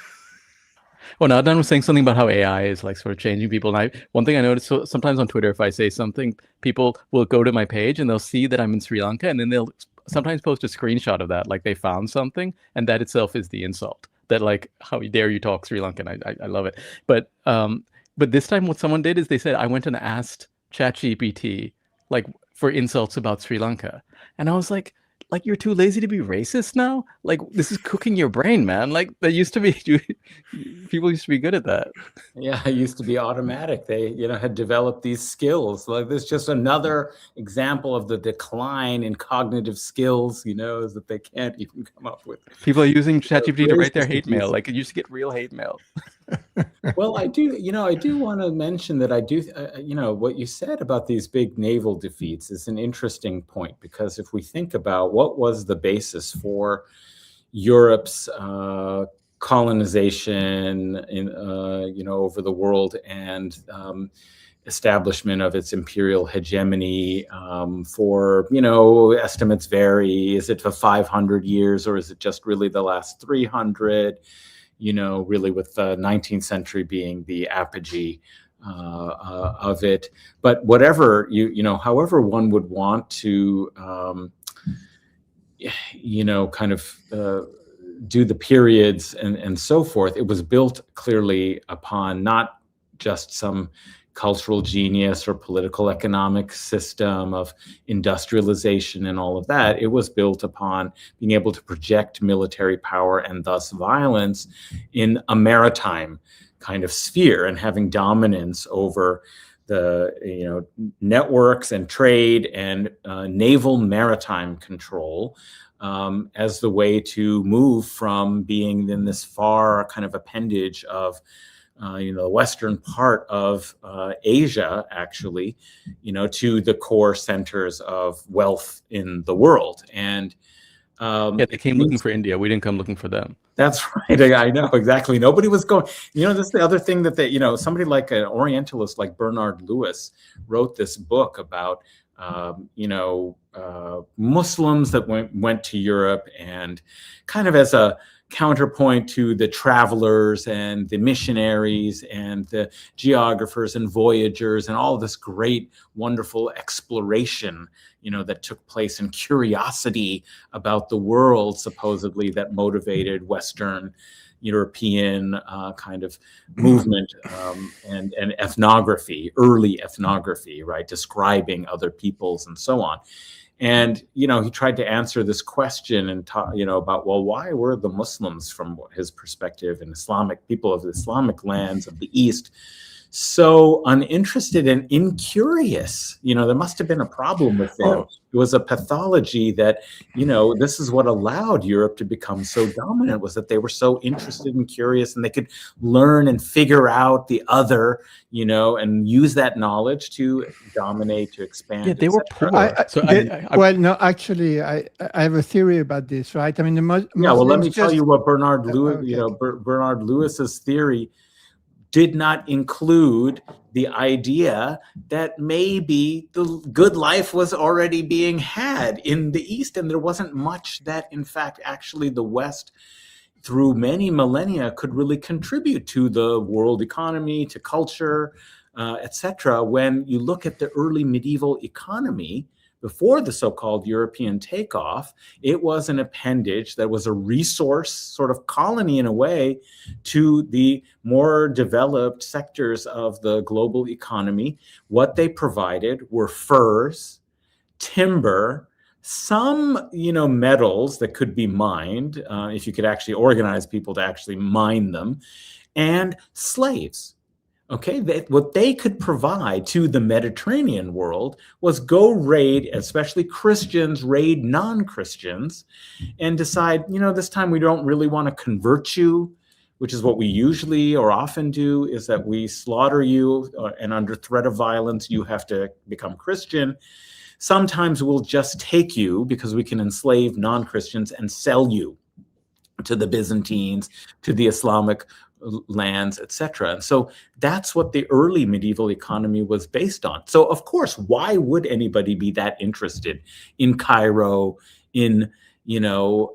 B: Well, now Dan was saying something about how AI is like sort of changing people. And one thing I noticed, so sometimes on Twitter, if I say something, people will go to my page and they'll see that I'm in Sri Lanka, and then they'll sometimes post a screenshot of that, like they found something, and that itself is the insult. That like, how dare you talk Sri Lankan? I love it. But this time what someone did is they said, I went and asked ChatGPT like for insults about Sri Lanka. And I was like, you're too lazy to be racist now? Like, this is cooking your brain, man. Like, that used to be, people used to be good at that.
A: Yeah, it used to be automatic. They, had developed these skills. Like, there's just another example of the decline in cognitive skills, is that they can't even come up with.
B: People are using ChatGPT to write their hate mail. Like, it used to get real hate mail.
A: Well, I do want to mention that I do, what you said about these big naval defeats is an interesting point, because if we think about what was the basis for Europe's colonization in, over the world, and establishment of its imperial hegemony for, you know, estimates vary. Is it for 500 years or is it just really the last 300? You know, really with the 19th century being the apogee of it. But whatever, you know, however one would want to, you know, kind of do the periods and so forth, it was built clearly upon not just some cultural genius or political economic system of industrialization and all of that. It was built upon being able to project military power and thus violence in a maritime kind of sphere and having dominance over the, you know, networks and trade and naval maritime control as the way to move from being in this far kind of appendage of you know, the western part of Asia, actually, you know, to the core centers of wealth in the world. And
B: yeah, they came looking for India. We didn't come looking for them.
A: That's right. I know, exactly. Nobody was going. You know, this is the other thing that they, you know, somebody like an Orientalist like Bernard Lewis wrote this book about, you know, Muslims that went to Europe, and kind of as a counterpoint to the travelers and the missionaries and the geographers and voyagers and all this great, wonderful exploration, you know, that took place, and curiosity about the world, supposedly, that motivated Western European kind of movement and ethnography, early ethnography, right, describing other peoples and so on. And, you know, he tried to answer this question and talk, you know, about, well, why were the Muslims, from his perspective, and Islamic people of the Islamic lands of the East, so uninterested and incurious? You know, there must have been a problem with them. It was a pathology that, you know, this is what allowed Europe to become so dominant, was that they were so interested and curious, and they could learn and figure out the other, you know, and use that knowledge to dominate, to expand.
B: Yeah, they were poor.
D: Well, no, actually, I have a theory about this, right? I mean,
A: yeah. Well, let me tell you what Bernard Lewis, okay. You know, Bernard Lewis's theory did not include the idea that maybe the good life was already being had in the East, and there wasn't much that, in fact, actually the West, through many millennia, could really contribute to the world economy, to culture, etc. When you look at the early medieval economy, before the so-called European takeoff, it was an appendage that was a resource sort of colony, in a way, to the more developed sectors of the global economy. What they provided were furs, timber, some, you know, metals that could be mined, if you could actually organize people to actually mine them, and slaves. Okay, what they could provide to the Mediterranean world was go raid, especially Christians, raid non-Christians, and decide, you know, this time we don't really want to convert you, which is what we usually or often do, is that we slaughter you, and under threat of violence, you have to become Christian. Sometimes we'll just take you because we can enslave non-Christians and sell you to the Byzantines, to the Islamic lands, etc. And so that's what the early medieval economy was based on. So of course, why would anybody be that interested in Cairo, in, you know,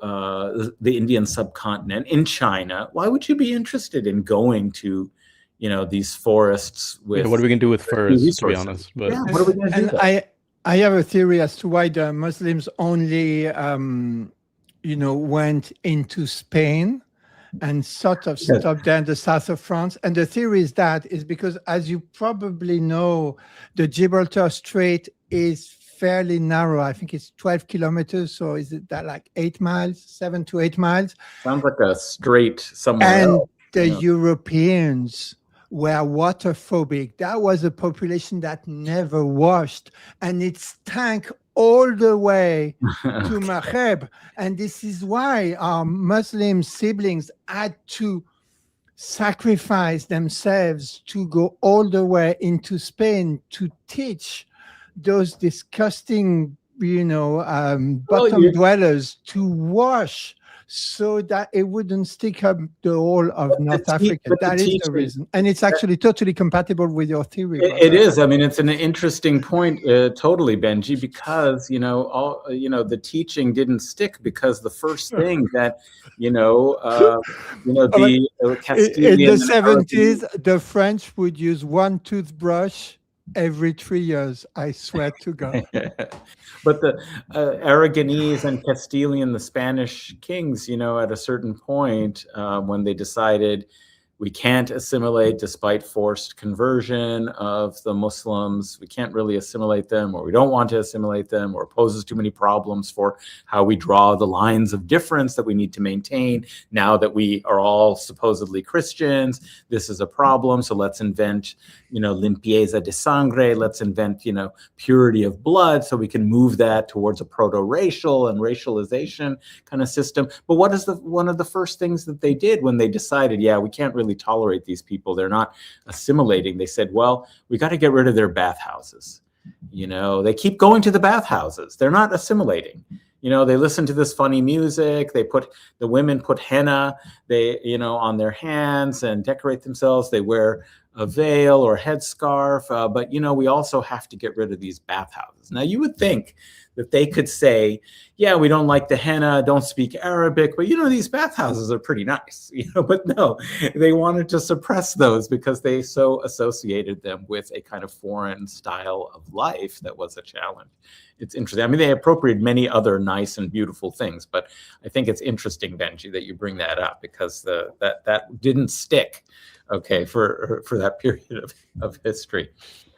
A: the Indian subcontinent, in China? Why would you be interested in going to, you know, these forests with?
B: Yeah, what are we gonna do with furs, to be honest? But
A: yeah, what are we gonna do?
D: And I have a theory as to why the Muslims only, you know, went into Spain and sort of stopped there in the south of France. And the theory is because, as you probably know, the Gibraltar Strait is fairly narrow. I think it's 12 kilometers. So is it that like 8 miles, 7 to 8 miles?
A: Sounds like a strait somewhere
D: and
A: else.
D: The Europeans were waterphobic. That was a population that never washed, and it stank all the way to Maghreb. And this is why our Muslim siblings had to sacrifice themselves to go all the way into Spain to teach those disgusting, you know, bottom dwellers to wash. so that it wouldn't stick up the whole of North Africa.
A: but the
D: That is the
A: teaching-
D: reason. And it's actually totally compatible with your theory.
A: It is. I mean, it's an interesting point, totally, Benji, because the teaching didn't stick because the first thing that the Castilian
D: In the
A: and
D: 70s, the French would use one toothbrush every 3 years. I swear to God.
A: But the Aragonese and Castilian, the Spanish kings, at a certain point, when they decided we can't assimilate despite forced conversion of the Muslims, we can't really assimilate them, or we don't want to assimilate them, or it poses too many problems for how we draw the lines of difference that we need to maintain. Now that we are all supposedly Christians, this is a problem. So let's invent, limpieza de sangre. Let's invent, purity of blood, so we can move that towards a proto-racial and racialization kind of system. But what is one of the first things that they did when they decided, we can't really tolerate these people, they're not assimilating? They said, well, we got to get rid of their bathhouses. They keep going to the bathhouses. They're not assimilating. They listen to this funny music. The women put henna, on their hands and decorate themselves. They wear a veil or headscarf. But, we also have to get rid of these bathhouses. Now, you would think that they could say, we don't like the henna, don't speak Arabic, but these bathhouses are pretty nice, but no, they wanted to suppress those because they so associated them with a kind of foreign style of life that was a challenge. It's interesting. I mean, they appropriated many other nice and beautiful things, but I think it's interesting, Benji, that you bring that up, because that didn't stick, for that period of history.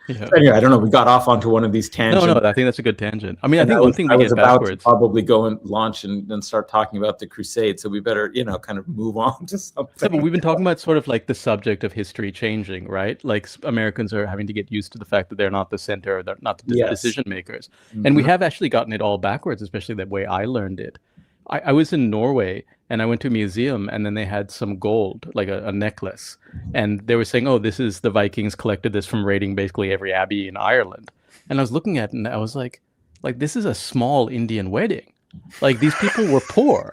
B: Yeah.
A: Anyway, I don't know. We got off onto one of these tangents.
B: No, I think that's a good tangent. I mean, I think one thing we get
A: about
B: backwards.
A: to probably go and launch and start talking about the Crusades, so we better, kind of move on to something.
B: So, but we've been talking about sort of like the subject of history changing, right? Like Americans are having to get used to the fact that they're not the center, or they're not the decision makers.
A: Mm-hmm.
B: And we have actually gotten it all backwards, especially the way I learned it. I was in Norway and I went to a museum, and then they had some gold, like a necklace. And they were saying, oh, this is the Vikings collected this from raiding basically every abbey in Ireland. And I was looking at it and I was like, this is a small Indian wedding. Like, these people were poor.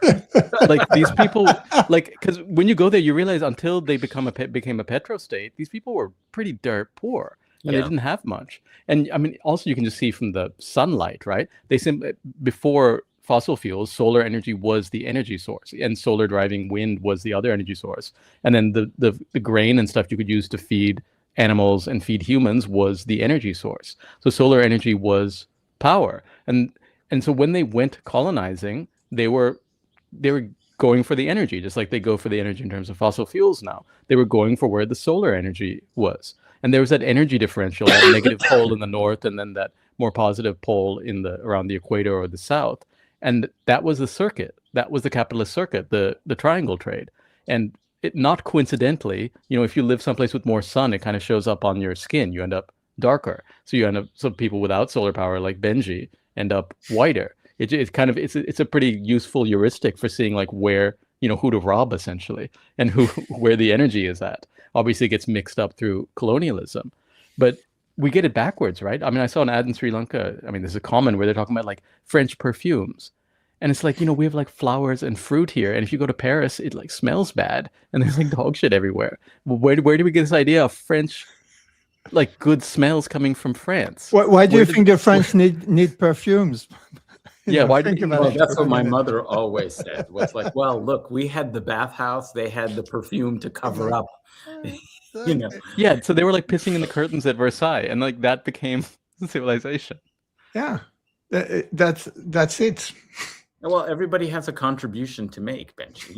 B: Like, these people, because when you go there, you realize until they became a petrostate, these people were pretty dirt poor. And they didn't have much. And I mean, also you can just see from the sunlight, right? Before fossil fuels, solar energy was the energy source, and solar driving wind was the other energy source. And then the grain and stuff you could use to feed animals and feed humans was the energy source. So solar energy was power. And so when they went colonizing, they were going for the energy, just like they go for the energy in terms of fossil fuels now. They were going for where the solar energy was. And there was that energy differential, that negative pole in the north, and then that more positive pole around the equator or the south. And that was the circuit. That was the capitalist circuit, the triangle trade. And it, not coincidentally, if you live someplace with more sun, it kind of shows up on your skin. You end up darker. So people without solar power, like Benji, end up whiter. It's a pretty useful heuristic for seeing like where, who to rob essentially, and where the energy is at. Obviously it gets mixed up through colonialism, but we get it backwards, right? I mean, I saw an ad in Sri Lanka. I mean, this is common, where they're talking about like French perfumes. And it's like, we have like flowers and fruit here. And if you go to Paris, it like smells bad. And there's like dog shit everywhere. Well, where do we get this idea of French, like good smells coming from France?
D: Why do you think the French need perfumes?
B: Yeah, why do
A: that's what my mother always said, was like, well, look, we had the bathhouse, they had the perfume to cover up.
B: Yeah, so they were like pissing in the curtains at Versailles, and like that became civilization.
D: Yeah, that's it.
A: Well, everybody has a contribution to make, Benji.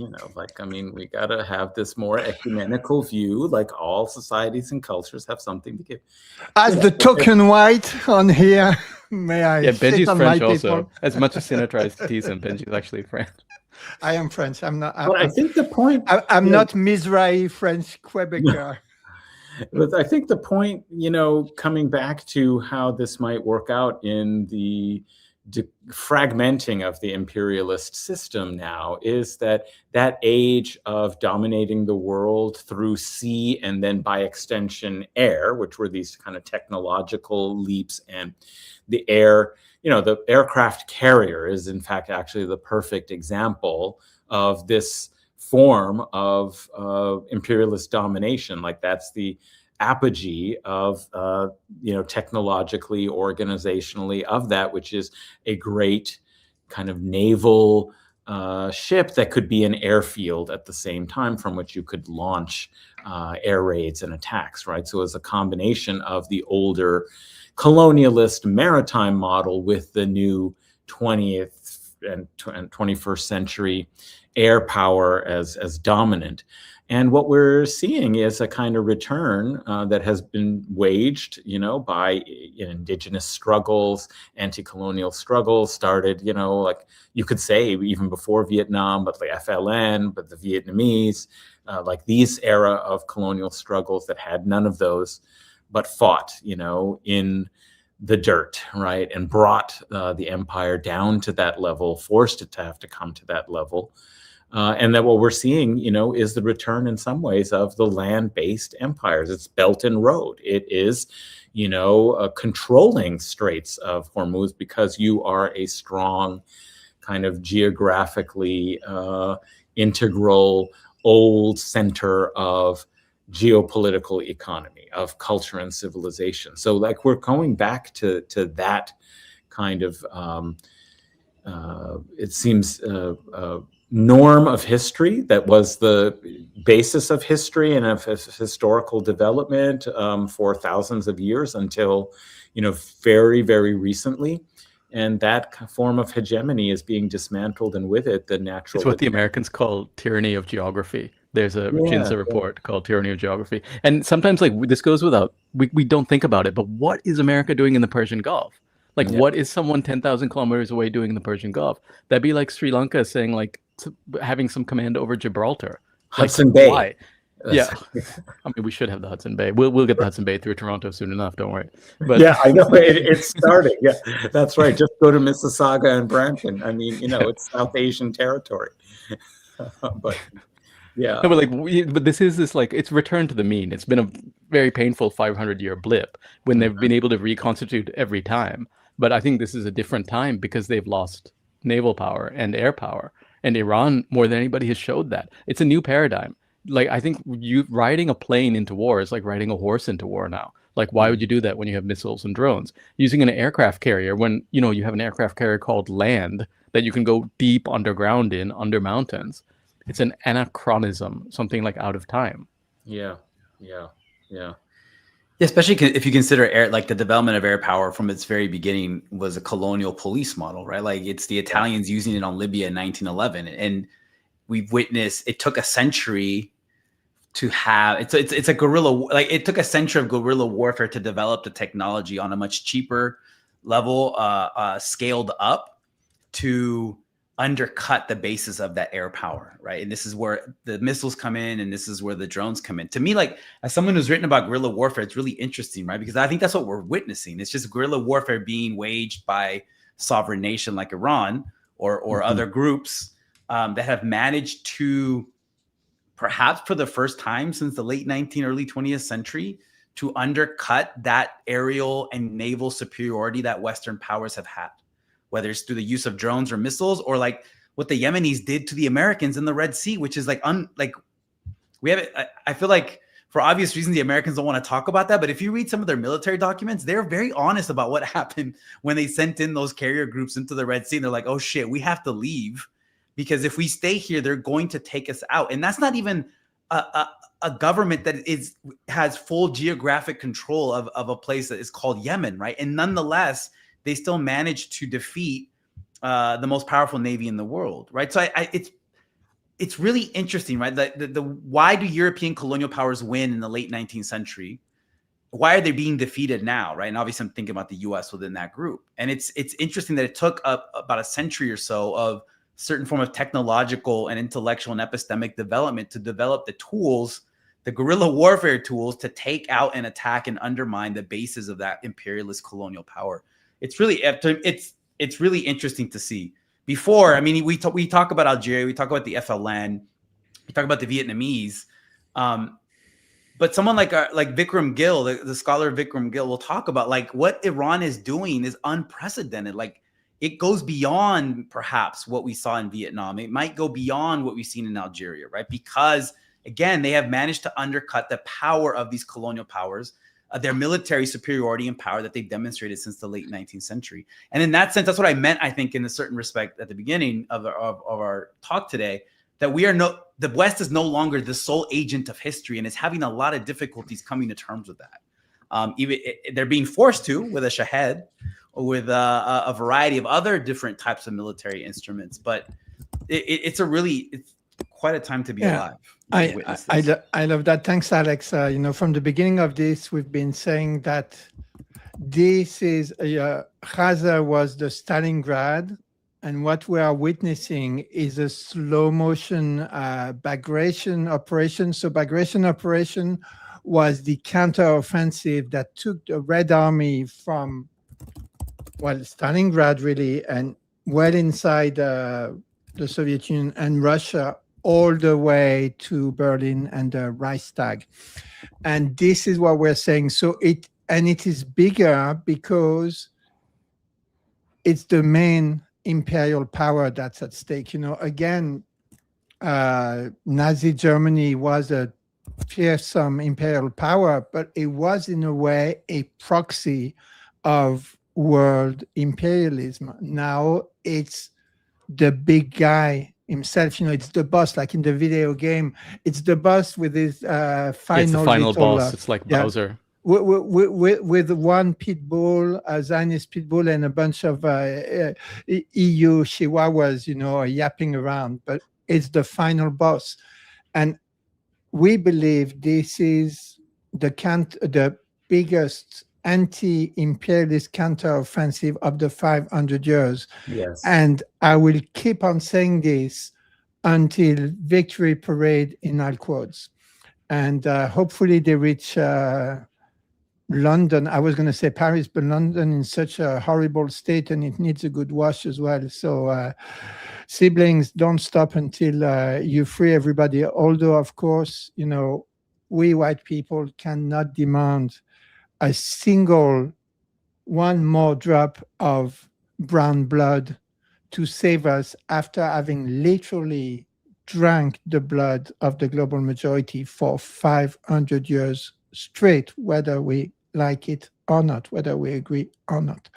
A: We gotta have this more ecumenical view. Like, all societies and cultures have something to give.
D: As the token Whyte on here, may I?
B: Yeah, Benji's
D: on
B: French
D: my
B: also.
D: people?
B: As much as Sina tries to tease him, Benji's actually French.
D: I am French. I'm not.
A: But I think the point.
D: I'm not Mizrahi French Quebecer.
A: But I think the point, coming back to how this might work out in the fragmenting of the imperialist system now, is that age of dominating the world through sea and then by extension air, which were these kind of technological leaps, and the air the aircraft carrier is in fact actually the perfect example of this form of imperialist domination. Like that's the apogee of technologically, organizationally of that, which is a great kind of naval ship that could be an airfield at the same time from which you could launch air raids and attacks, right? So it's a combination of the older colonialist maritime model with the new 20th and 21st century air power as dominant. And what we're seeing is a kind of return that has been waged, by indigenous struggles, anti-colonial struggles started, like you could say even before Vietnam, but the FLN, but the Vietnamese, like these era of colonial struggles that had none of those, but fought, in the dirt, right? And brought the empire down to that level, forced it to have to come to that level. And that what we're seeing, is the return in some ways of the land-based empires. It's Belt and Road. It is, controlling Straits of Hormuz because you are a strong kind of geographically integral old center of geopolitical economy, of culture and civilization. So like we're going back to that kind of, it seems, norm of history that was the basis of history and of historical development for thousands of years until, very, very recently. And that form of hegemony is being dismantled, and with it, the natural...
B: It's what the Americans call tyranny of geography. There's a McKinsey report called Tyranny of Geography. And sometimes, like, this goes without... We don't think about it, but what is America doing in the Persian Gulf? Like, what is someone 10,000 kilometers away doing in the Persian Gulf? That'd be like Sri Lanka saying, like, having some command over Gibraltar.
A: Hudson Bay.
B: Why? Yeah, I mean, we should have the Hudson Bay. We'll get the Hudson Bay through Toronto soon enough. Don't worry. But
A: yeah, I know it's starting. Yeah, that's right. Just go to Mississauga and Brampton. I mean, it's South Asian territory. But yeah,
B: no, but this is like it's returned to the mean. It's been a very painful 500-year blip when they've been able to reconstitute every time. But I think this is a different time because they've lost naval power and air power, and Iran more than anybody has showed that. It's a new paradigm. Like, I think riding a plane into war is like riding a horse into war now. Like, why would you do that when you have missiles and drones? Using an aircraft carrier when, you have an aircraft carrier called land that you can go deep underground in, under mountains. It's an anachronism, something like out of time.
A: Yeah.
C: Especially if you consider the development of air power from its very beginning was a colonial police model, right? Like it's the Italians using it on Libya in 1911. And we've witnessed, it took a century to have, it's a guerrilla, like it took a century of guerrilla warfare to develop the technology on a much cheaper level, scaled up to undercut the basis of that air power, right? And this is where the missiles come in, and this is where the drones come in. To me, like as someone who's written about guerrilla warfare, it's really interesting, right? Because I think that's what we're witnessing. It's just guerrilla warfare being waged by sovereign nation like Iran or other groups that have managed to, perhaps for the first time since the late 19th, early 20th century, to undercut that aerial and naval superiority that Western powers have had, whether it's through the use of drones or missiles, or like what the Yemenis did to the Americans in the Red Sea, which is like, we have it. I feel like for obvious reasons, the Americans don't want to talk about that. But if you read some of their military documents, they're very honest about what happened when they sent in those carrier groups into the Red Sea. And they're like, oh shit, we have to leave because if we stay here, they're going to take us out. And that's not even a government that has full geographic control of a place that is called Yemen, right? And nonetheless, they still managed to defeat the most powerful navy in the world, right? So it's really interesting, right? Why do European colonial powers win in the late 19th century? Why are they being defeated now, right? And obviously, I'm thinking about the U.S. within that group. And it's interesting that it took about a century or so of certain form of technological and intellectual and epistemic development to develop the tools, the guerrilla warfare tools, to take out and attack and undermine the bases of that imperialist colonial power. It's really interesting to see. Before, I mean, we talk about Algeria, we talk about the FLN, we talk about the Vietnamese, But someone like Vikram Gill, the scholar Vikram Gill, will talk about like what Iran is doing is unprecedented. Like it goes beyond perhaps what we saw in Vietnam. It might go beyond what we've seen in Algeria, right? Because again, they have managed to undercut the power of these colonial powers, their military superiority and power that they've demonstrated since the late 19th century. And in that sense, that's what I meant, I think, in a certain respect at the beginning of our talk today, that the West is no longer the sole agent of history and is having a lot of difficulties coming to terms with that. They're being forced to with a shahed, or with a variety of other different types of military instruments. But it's quite a time to be alive.
D: I love that. Thanks, Alex. From the beginning of this, we've been saying that this is Gaza was the Stalingrad, and what we are witnessing is a slow motion Bagration operation. So Bagration operation was the counteroffensive that took the Red Army from, Stalingrad really, and well inside the Soviet Union and Russia, all the way to Berlin and the Reichstag. And this is what we're saying. So it is bigger because it's the main imperial power that's at stake. Again, Nazi Germany was a fearsome imperial power, but it was in a way a proxy of world imperialism. Now it's the big guy himself, it's the boss, like in the video game. It's the boss with his final
B: it's the final boss. It's like Bowser.
D: With one pit bull, a Zionist pit bull, and a bunch of EU chihuahuas, yapping around. But it's the final boss. And we believe this is the biggest anti-imperialist counteroffensive of the 500 years.
A: Yes.
D: And I will keep on saying this until victory parade in air quotes. And hopefully they reach London. I was going to say Paris, but London in such a horrible state, and it needs a good wash as well. So siblings, don't stop until you free everybody. Although, of course, we white people cannot demand a single one more drop of brown blood to save us after having literally drank the blood of the global majority for 500 years straight, whether we like it or not, whether we agree or not.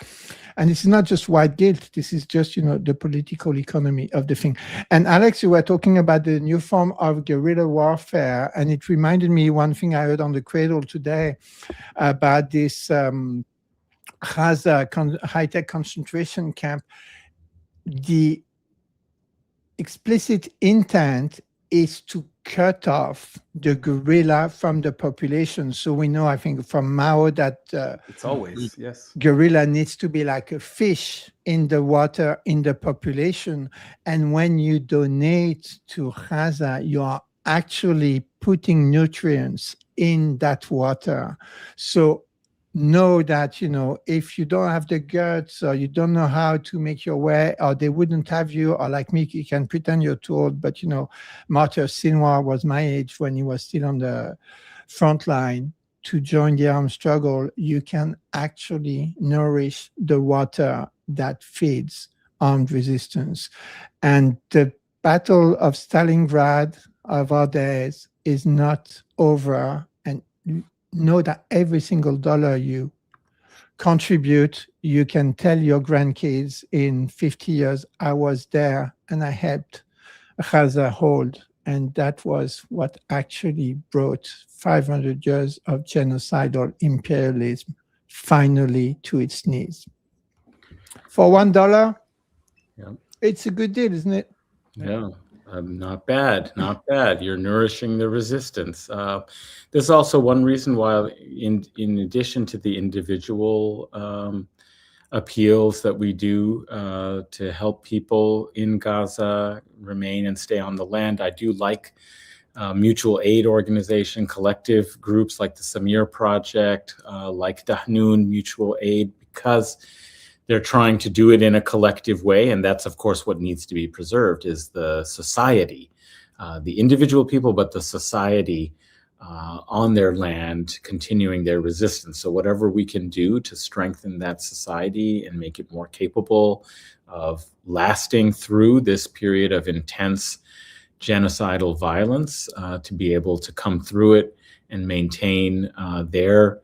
D: And it's not just white guilt. This is just, the political economy of the thing. And Alex, you were talking about the new form of guerrilla warfare. And it reminded me one thing I heard on the Cradle today about this Gaza high-tech concentration camp. The explicit intent is to cut off the guerrilla from the population. So we know, I think, from Mao that
C: it's always, yes,
D: guerrilla needs to be like a fish in the water in the population. And when you donate to Gaza, you are actually putting nutrients in that water. So know that, if you don't have the guts or you don't know how to make your way, or they wouldn't have you, or like me, you can pretend you're too old, but, Martyr Sinwar was my age when he was still on the front line to join the armed struggle. You can actually nourish the water that feeds armed resistance. And the Battle of Stalingrad of our days is not over. And know that every single dollar you contribute, you can tell your grandkids in 50 years, I was there and I helped Gaza hold. And that was what actually brought 500 years of genocidal imperialism finally to its knees. For $1, it's a good deal, isn't it?
A: Yeah. Not bad, not bad. You're nourishing the resistance. There's also one reason why, in addition to the individual appeals that we do to help people in Gaza remain and stay on the land, I do like mutual aid organization, collective groups like the Samir Project, like Dahnun Mutual Aid, because they're trying to do it in a collective way. And that's, of course, what needs to be preserved is the society, the individual people, but the society on their land, continuing their resistance. So whatever we can do to strengthen that society and make it more capable of lasting through this period of intense genocidal violence, to be able to come through it and maintain their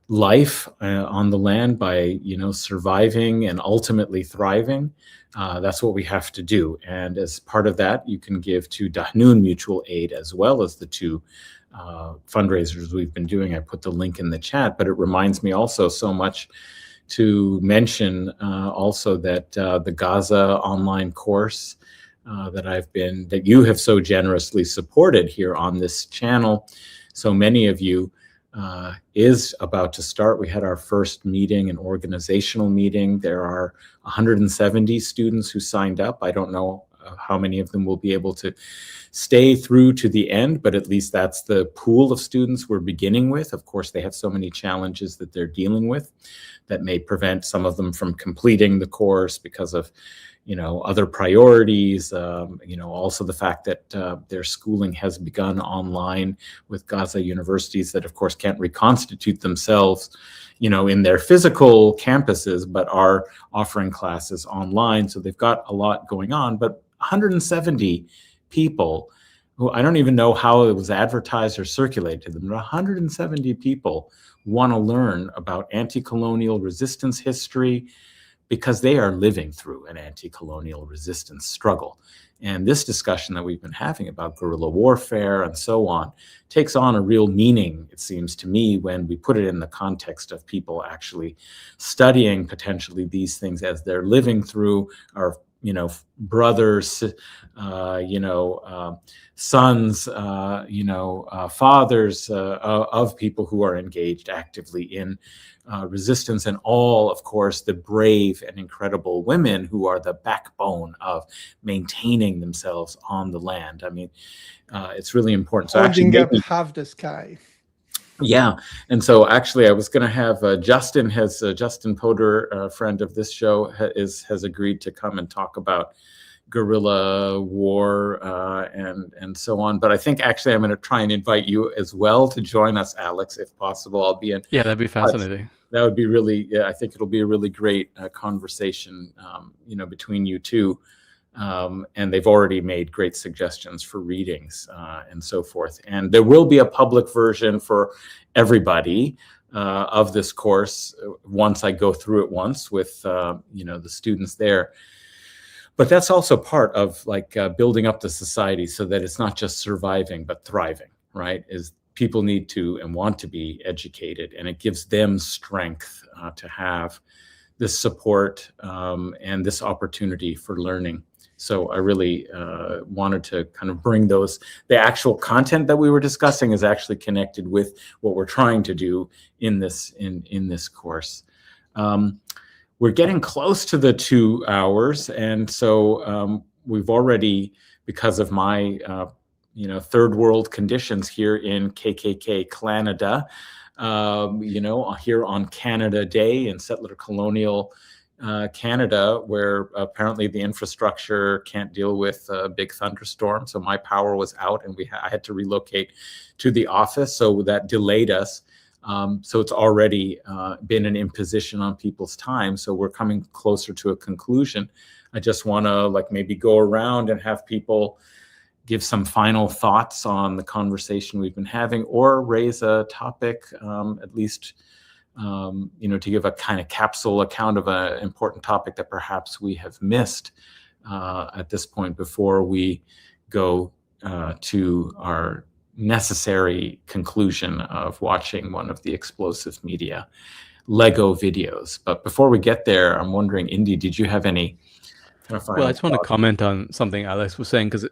A: life on the land by, surviving and ultimately thriving. That's what we have to do. And as part of that, you can give to Dahnun Mutual Aid as well as the two fundraisers we've been doing. I put the link in the chat, but it reminds me also so much to mention also that the Gaza online course that you have so generously supported here on this channel, so many of you, is about to start. We had our first meeting, an organizational meeting. There are 170 students who signed up. I don't know how many of them will be able to stay through to the end, but at least that's the pool of students we're beginning with. Of course, they have so many challenges that they're dealing with that may prevent some of them from completing the course because of other priorities, also the fact that their schooling has begun online with Gaza universities that, of course, can't reconstitute themselves, in their physical campuses, but are offering classes online. So they've got a lot going on, but 170 people who I don't even know how it was advertised or circulated to them, but 170 people want to learn about anti-colonial resistance history, because they are living through an anti-colonial resistance struggle. And this discussion that we've been having about guerrilla warfare and so on takes on a real meaning, it seems to me, when we put it in the context of people actually studying potentially these things as they're living through our brothers, sons, fathers of people who are engaged actively in resistance, and all, of course, the brave and incredible women who are the backbone of maintaining themselves on the land. I mean, it's really important. So
D: holding up half the sky.
A: Yeah, and so actually, I was going to have Justin Poder, a friend of this show, has agreed to come and talk about guerrilla war and so on. But I think actually I'm going to try and invite you as well to join us, Alex, if possible. I'll be in.
B: Yeah, that'd be fascinating.
A: That would be really. Yeah, I think it'll be a really great conversation, between you two. And they've already made great suggestions for readings and so forth. And there will be a public version for everybody of this course once I go through it once with the students there. But that's also part of building up the society so that it's not just surviving but thriving, right? Is people need to and want to be educated, and it gives them strength to have this support and this opportunity for learning. So I really wanted to kind of bring the actual content that we were discussing is actually connected with what we're trying to do in this course. We're getting close to the 2 hours, and so we've already, because of my third world conditions here in KKK Canada, here on Canada Day in settler colonial Canada, where apparently the infrastructure can't deal with a big thunderstorm. So my power was out, and I had to relocate to the office. So that delayed us. So it's already been an imposition on people's time. So we're coming closer to a conclusion. I just want to maybe go around and have people give some final thoughts on the conversation we've been having, or raise a topic, at least to give a kind of capsule account of an important topic that perhaps we have missed at this point before we go to our necessary conclusion of watching one of the explosive media Lego videos. But before we get there, I'm wondering, Indi, did you have any kind of final
B: Well, I just want to
A: thoughts?
B: comment on something Alex was saying, because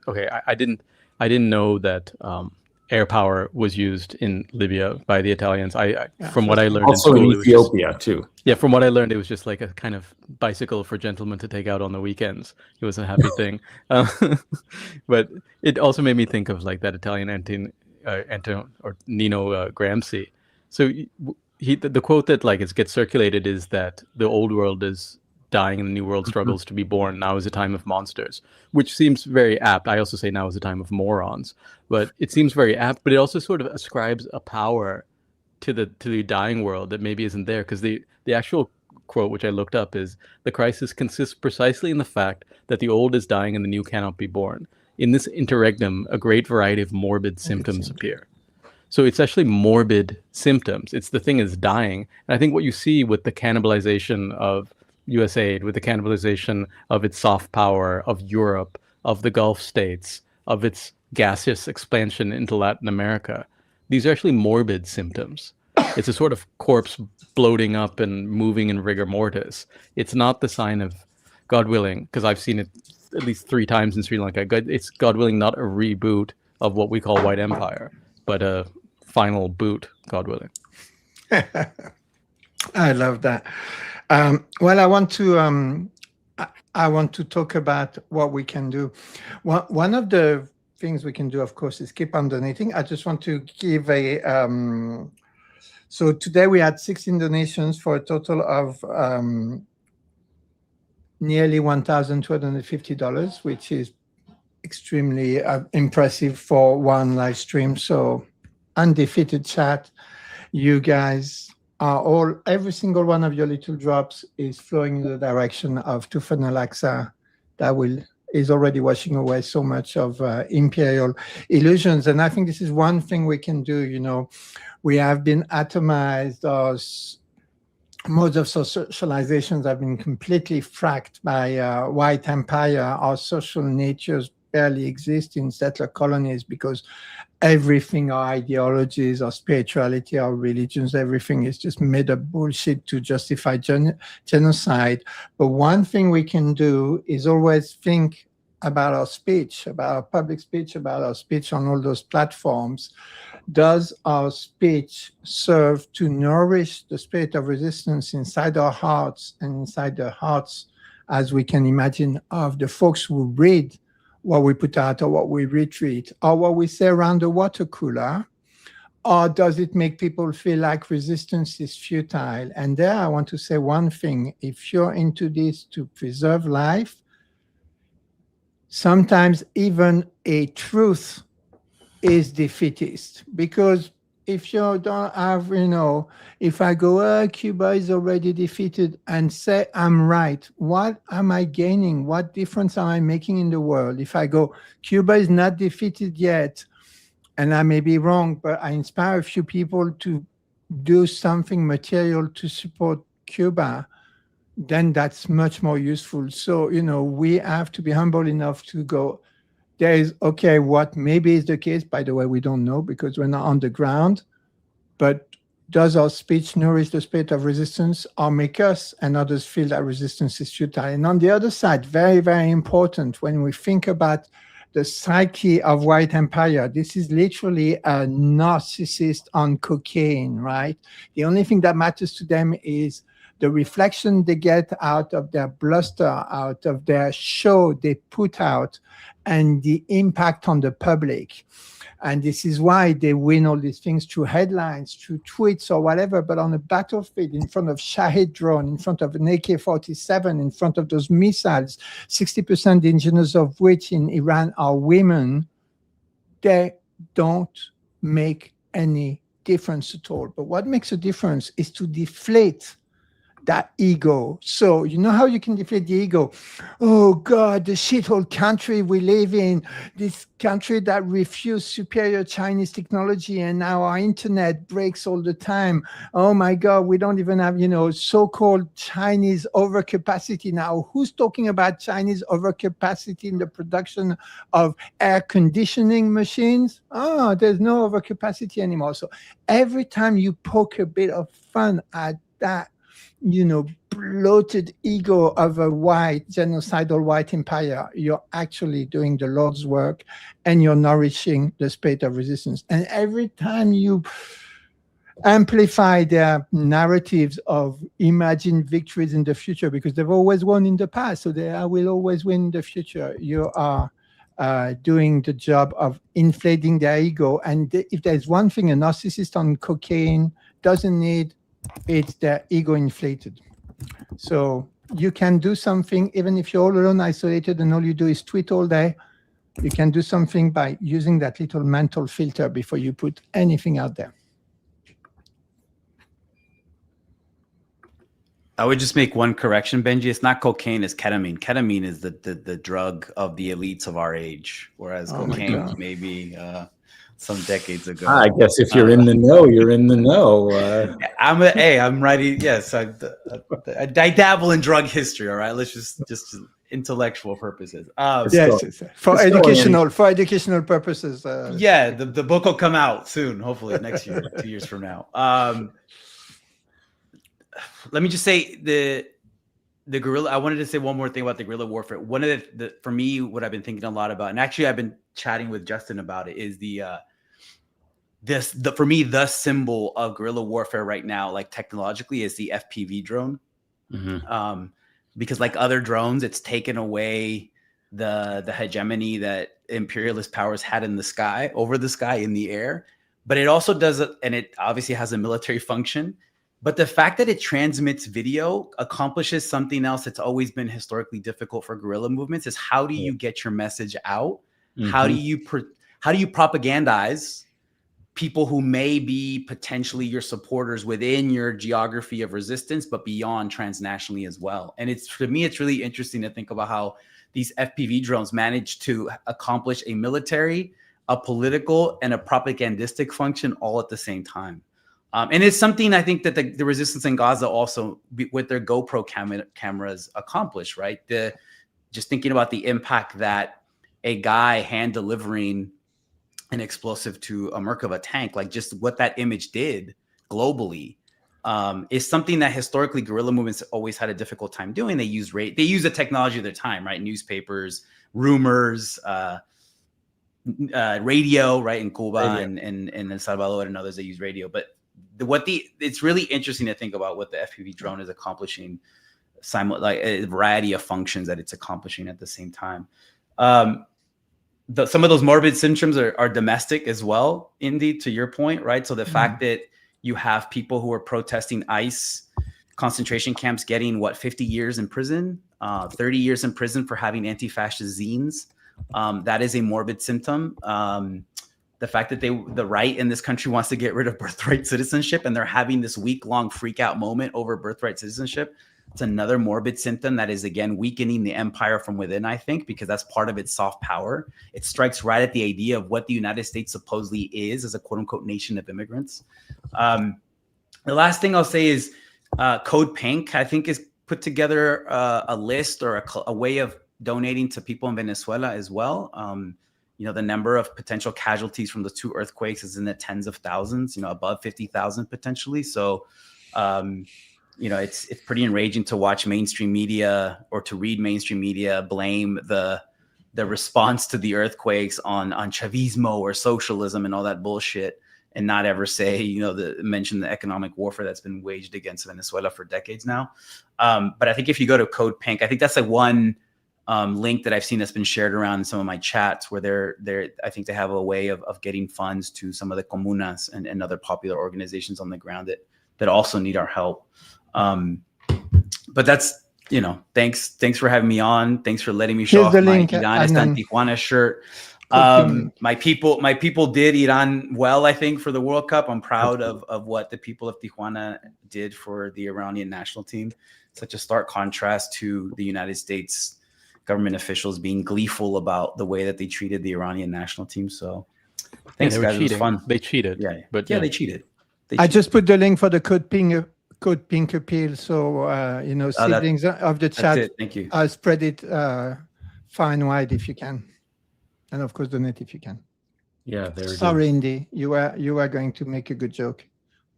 B: I didn't know that air power was used in Libya by the Italians. From what I learned
A: Also
B: in
A: in
B: school,
A: Ethiopia too.
B: Yeah, from what I learned, it was just like a kind of bicycle for gentlemen to take out on the weekends. It was a happy thing. But it also made me think of that Italian Nino Gramsci. So the quote that gets circulated is that the old world is dying and the new world struggles to be born. Now is a time of monsters, which seems very apt. I also say now is a time of morons, but it seems very apt. But it also sort of ascribes a power to the dying world that maybe isn't there, because the actual quote, which I looked up, is the crisis consists precisely in the fact that the old is dying and the new cannot be born. In this interregnum, a great variety of morbid symptoms appear. So it's actually morbid symptoms. It's the thing is dying. And I think what you see with the cannibalization of US aid, with the cannibalization of its soft power, of Europe, of the Gulf states, of its gaseous expansion into Latin America, these are actually morbid symptoms. It's a sort of corpse bloating up and moving in rigor mortis. It's not the sign of, God willing, because I've seen it at least 3 times in Sri Lanka, it's, God willing, not a reboot of what we call White Empire, but a final boot, God willing.
D: I love that. Well, I want to talk about what we can do. One of the things we can do, of course, is keep on donating. I just want to give a so today we had 16 donations for a total of nearly $1,250, which is extremely impressive for one live stream. So undefeated chat, you guys are every single one of your little drops is flowing in the direction of Tufan Al-Aqsa that is already washing away so much of imperial illusions. And I think this is one thing we can do. You know, we have been atomized, our modes of socializations have been completely fracked by White Empire. Our social natures barely exist in settler colonies because everything, our ideologies, our spirituality, our religions, everything is just made up bullshit to justify genocide. But one thing we can do is always think about our speech, about our public speech, about our speech on all those platforms. Does our speech serve to nourish the spirit of resistance inside our hearts and inside the hearts, as we can imagine, of the folks who read what we put out or what we retweet or what we say around the water cooler? Or does it make people feel like resistance is futile? And there I want to say one thing. If you're into this to preserve life, sometimes even a truth is defeatist, because if you don't have, you know, if I go, Cuba is already defeated and say I'm right, what am I gaining? What difference am I making in the world? If I go, Cuba is not defeated yet, and I may be wrong, but I inspire a few people to do something material to support Cuba, then that's much more useful. So, you know, we have to be humble enough to go, there is, okay, what maybe is the case, by the way, we don't know because we're not on the ground, but does our speech nourish the spirit of resistance or make us and others feel that resistance is futile? And on the other side, very, very important, when we think about the psyche of White Empire, this is literally a narcissist on cocaine, right? The only thing that matters to them is the reflection they get out of their bluster, out of their show they put out, and the impact on the public. And this is why they win all these things through headlines, through tweets or whatever, but on a battlefield, in front of Shahid drone, in front of an AK-47, in front of those missiles, 60% the engineers of which in Iran are women, they don't make any difference at all. But what makes a difference is to deflate that ego. So you know how you can deflate the ego? Oh God, the shithole country we live in, this country that refused superior Chinese technology, and now our internet breaks all the time. Oh my God, we don't even have, you know, so-called Chinese overcapacity now. Who's talking about Chinese overcapacity in the production of air conditioning machines? Oh, there's no overcapacity anymore. So every time you poke a bit of fun at that, you know, bloated ego of a genocidal white empire, you're actually doing the Lord's work and you're nourishing the spirit of resistance. And every time you amplify their narratives of imagined victories in the future, because they've always won in the past, so they will always win in the future, you are doing the job of inflating their ego. And if there's one thing a narcissist on cocaine doesn't need, it's their ego inflated. So you can do something, even if you're all alone, isolated, and all you do is tweet all day. You can do something by using that little mental filter before you put anything out there.
C: I would just make one correction, Benji. It's not cocaine, it's ketamine. Ketamine is the drug of the elites of our age, whereas cocaine was maybe some decades ago.
A: I guess if you're in the know, you're in the know.
C: I'm writing. Yes, I dabble in drug history. All right, let's just intellectual purposes.
D: Yes, for educational purposes.
C: Yeah, the book will come out soon, hopefully next year, 2 years from now. Let me just say the guerrilla. I wanted to say one more thing about the guerrilla warfare. One of the for me, what I've been thinking a lot about, and actually I've been chatting with Justin about it, is for me the symbol of guerrilla warfare right now, like technologically, is the FPV drone. Mm-hmm. Because like other drones, it's taken away the hegemony that imperialist powers had in the sky, over the sky, in the air. But it also does it, and it obviously has a military function. But the fact that it transmits video accomplishes something else that's always been historically difficult for guerrilla movements: is how do you get your message out? Mm-hmm. How do you propagandize people who may be potentially your supporters within your geography of resistance, but beyond transnationally as well? And for me, it's really interesting to think about how these FPV drones manage to accomplish a military, a political, and a propagandistic function all at the same time. And it's something I think that the resistance in Gaza also, with their GoPro cameras, accomplished, right? Just thinking about the impact that a guy hand delivering an explosive to a Merkava tank, like just what that image did globally, is something that historically guerrilla movements always had a difficult time doing. They use the technology of their time, right? Newspapers, rumors, radio, right? In Cuba and El Salvador and others, they use radio. But it's really interesting to think about what the FPV drone is accomplishing, like a variety of functions that it's accomplishing at the same time. Some of those morbid symptoms are domestic as well, Indi, to your point, right? So the fact that you have people who are protesting ICE concentration camps getting 50 years in prison, 30 years in prison for having anti-fascist zines, that is a morbid symptom. The fact that the right in this country wants to get rid of birthright citizenship, and they're having this week-long freak-out moment over birthright citizenship, it's another morbid symptom that is, again, weakening the empire from within, I think, because that's part of its soft power. It strikes right at the idea of what the United States supposedly is as a quote-unquote nation of immigrants. The last thing I'll say is Code Pink, I think, is put together a list or a way of donating to people in Venezuela as well. The number of potential casualties from the 2 earthquakes is in the tens of thousands, above 50,000 potentially. So, it's pretty enraging to watch mainstream media, or to read mainstream media blame the response to the earthquakes on Chavismo or socialism and all that bullshit, and not ever say, mention the economic warfare that's been waged against Venezuela for decades now. But I think if you go to Code Pink, I think that's like one link that I've seen that's been shared around in some of my chats, where I think they have a way of getting funds to some of the comunas and other popular organizations on the ground that also need our help. But that's, thanks for having me on. Thanks for letting me show off my Iran está en Tijuana shirt. My people did Iran well, I think, for the World Cup. I'm proud of what the people of Tijuana did for the Iranian national team. Such a stark contrast to the United States government officials being gleeful about the way that they treated the Iranian national team. So thanks, guys. It was fun.
B: They cheated.
C: They cheated.
D: I just put the link for the Code Pink appeal. So, siblings of the chat,
C: thank you.
D: I'll spread it far and wide if you can. And of course, donate if you can.
A: Yeah,
D: Sorry, Indi, you are going to make a good joke.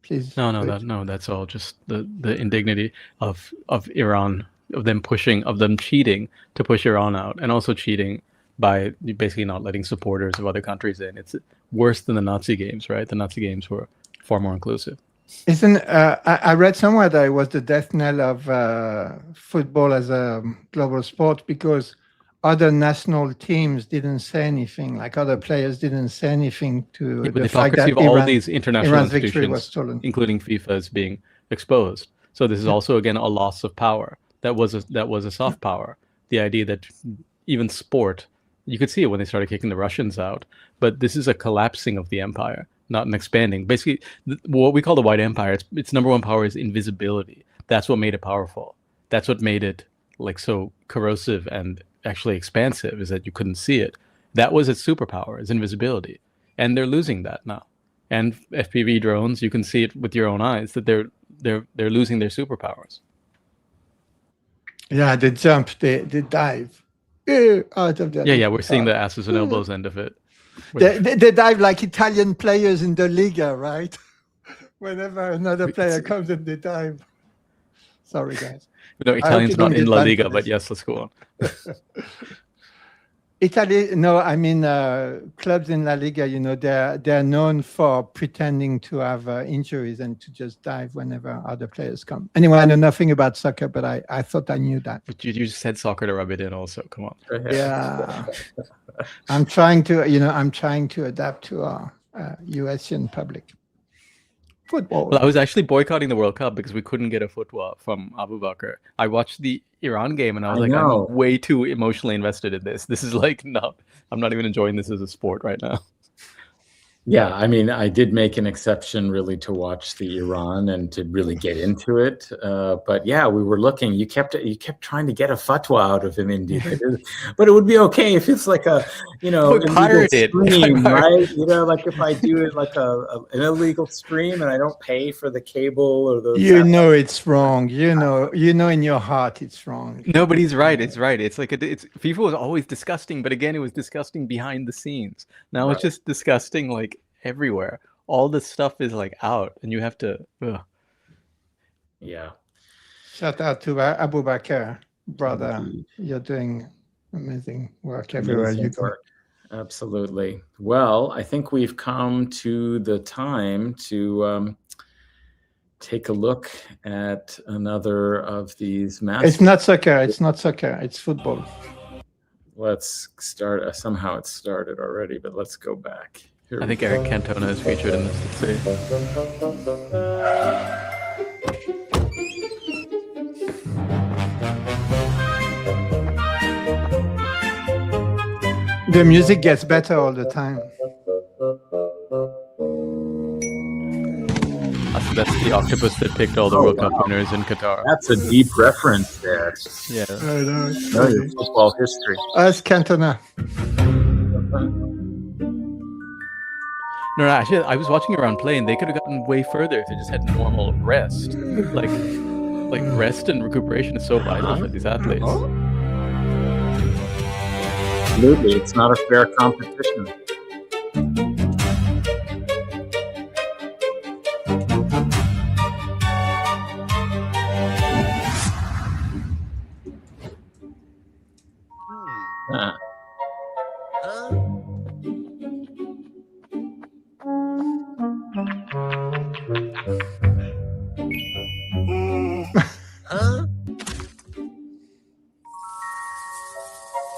D: Please.
B: No, that's all just the indignity of Iran, of them cheating to push Iran out, and also cheating by basically not letting supporters of other countries in. It's worse than the Nazi games, right? The Nazi games were far more inclusive.
D: I read somewhere that it was the death knell of football as a global sport, because other national teams didn't say anything, like other players didn't say anything to the fact that
B: all these international
D: Iran's victory
B: institutions,
D: was stolen,
B: including FIFA, is being exposed. So this is also, again, a loss of power. that was a soft power. The idea that even sport, you could see it when they started kicking the Russians out. But this is a collapsing of the empire, not an expanding. Basically, what we call the White Empire, its number one power is invisibility. That's what made it powerful. That's what made it like so corrosive and actually expansive, is that you couldn't see it. That was its superpower, is invisibility. And they're losing that now. And FPV drones, you can see it with your own eyes that they're losing their superpowers.
D: Yeah, they jump, they dive out of the.
B: Yeah, we're seeing the asses and elbows end of it.
D: They dive like Italian players in the Liga, right? Whenever another player comes in, they dive. Sorry, guys.
B: No, Italians not in La Liga, but yes, let's go on.
D: Italy, no, I mean clubs in La Liga. You know, they're known for pretending to have injuries and to just dive whenever other players come. Anyway, I know nothing about soccer, but I thought I knew that.
B: But you just said soccer to rub it in, also. Come on.
D: Yeah, I'm trying to adapt to our USian public. Football.
B: Well, I was actually boycotting the World Cup because we couldn't get a fatwa from Abu Bakr. I watched the Iran game and I was I'm way too emotionally invested in this. This is like, I'm not even enjoying this as a sport right now.
A: Yeah, I mean, I did make an exception really to watch the Iran and to really get into it. But yeah, we were looking. You kept trying to get a fatwa out of him, Indi. But it would be okay if it's like a, illegal stream, right? Like if I do it like an illegal stream and I don't pay for the cable or the.
D: It's wrong. You know in your heart it's wrong.
B: No, but he's right. It's right. It's like FIFA was always disgusting, but again, it was disgusting behind the scenes. Now it's just disgusting like everywhere. All this stuff is like out, and you have to.
A: Yeah.
D: Shout out to Abu Bakr, brother. Indeed. You're doing amazing work everywhere you go.
A: Absolutely. Well, I think we've come to the time to take a look at another of these matches.
D: It's not soccer. It's football.
A: Let's start. Somehow it started already, but let's go back.
B: I think Eric Cantona is featured in this. Let's see.
D: The music gets better all the time.
B: That's the octopus that picked all the World Cup winners in Qatar.
A: That's a deep reference there.
B: Yeah.
D: I know.
A: Your football history.
D: That's Cantona.
B: No, actually, I was watching Iran play, and they could have gotten way further if they just had normal rest. Like rest and recuperation is so vital for these athletes.
A: Absolutely, it's not a fair competition.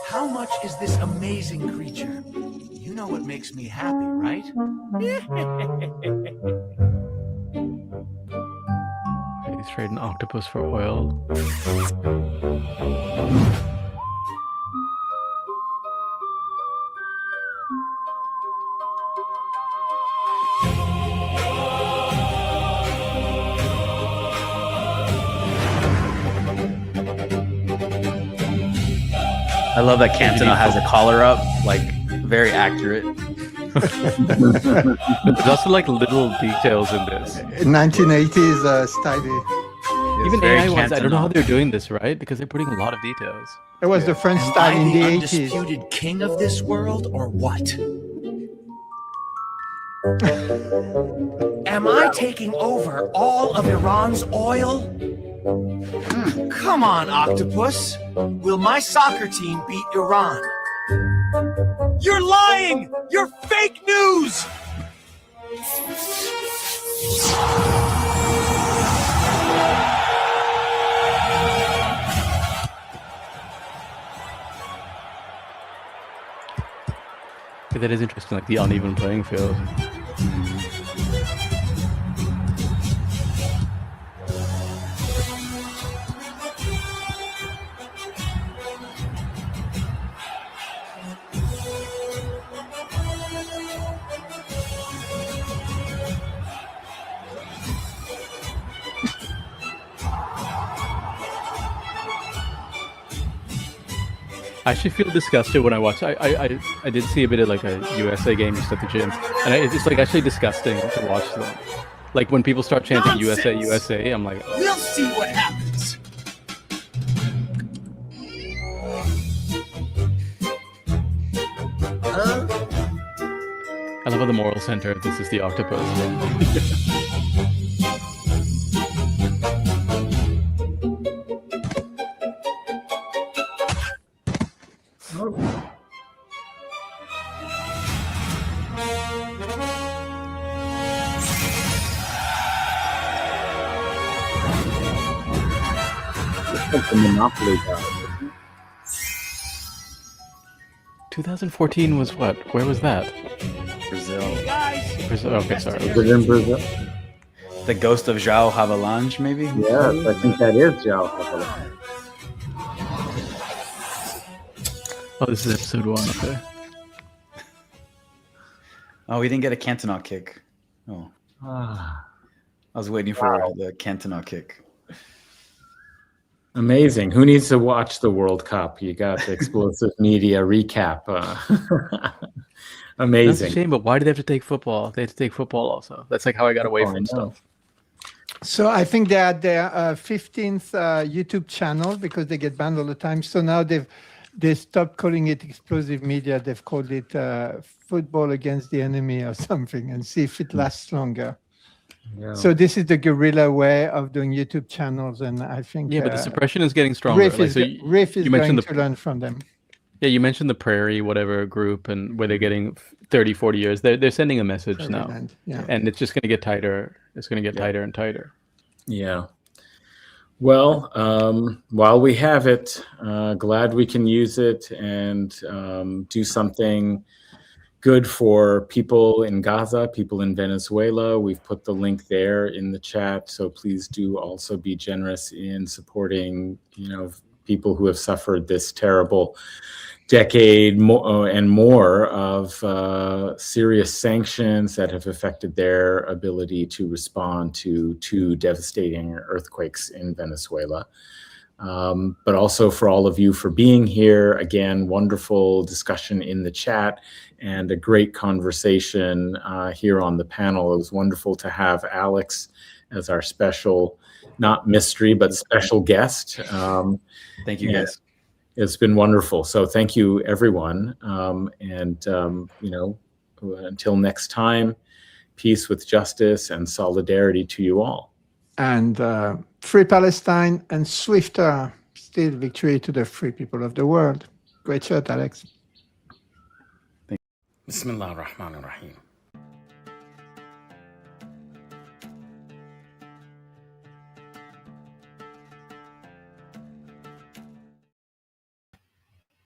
E: How much is this amazing creature? You know what makes me happy, right?
B: He's trading octopus for oil.
C: I love that Cantona has a collar up, like very accurate.
B: There's also like little details in this.
D: 1980s style.
B: Even AI ones, I don't know how they're doing this, right? Because they're putting a lot of details.
D: It was the French style in the 80s.
E: Undisputed king of this world, or what? Am I taking over all of Iran's oil? Come on, Octopus. Will my soccer team beat Iran? You're lying! You're fake news!
B: Okay, that is interesting, like the uneven playing field. I actually feel disgusted when I watch. I did see a bit of like a USA game just at the gym, and it's like actually disgusting to watch them. Like when people start chanting USA,
E: Nonsense!
B: USA, I'm like,
E: We'll see what happens.
B: I love how the moral center of this is the octopus.
A: It's like the Monopoly guy.
B: 2014 was what? Where was that?
C: Brazil.
B: Brazil. Okay, sorry.
A: Is it in Brazil?
C: The ghost of João Havelange, maybe?
A: Yes, I think that is João Havelange.
B: Oh, this is episode 1. Okay.
C: Oh, we didn't get a Cantona kick. Oh,
A: Ah,
C: I was waiting for the Cantona kick.
A: amazing. Who needs to watch the World Cup? You got the explosive media recap.
B: That's a
A: Amazing.
B: shame, but why do they have to take football? They have to take football also. That's like how I got away
A: Oh, I
B: from
A: know.
B: stuff.
D: So I think they are their 15th YouTube channel because they get banned all the time. So now they stopped calling it explosive media. They've called it football against the enemy or something, and see if it lasts longer.
A: Yeah.
D: So this is the guerrilla way of doing YouTube channels, and I think
B: Yeah, but the suppression is getting stronger.
D: RIF
B: Like,
D: is,
B: so
D: RIF is
B: you
D: going
B: mentioned
D: to learn from them.
B: Yeah, you mentioned the Prairie whatever group and where they're getting 30, 40 years. They're sending a message now,
D: Yeah.
B: and it's just going to get tighter. It's going to get tighter and tighter.
A: Yeah. Well, while we have it, glad we can use it and do something good for people in Gaza, people in Venezuela. We've put the link there in the chat, so please do also be generous in supporting, people who have suffered this terrible decade and more of serious sanctions that have affected their ability to respond to 2 devastating earthquakes in Venezuela. But also for all of you for being here. Again, wonderful discussion in the chat and a great conversation here on the panel. It was wonderful to have Alex as our special, not mystery, but special guest.
C: Thank you, guys.
A: It's been wonderful. So thank you, everyone. Until next time, peace with justice and solidarity to you all.
D: And free Palestine and swifter still victory to the free people of the world. Great shot, Alex.
A: Bismillah ar-Rahman ar-Rahim.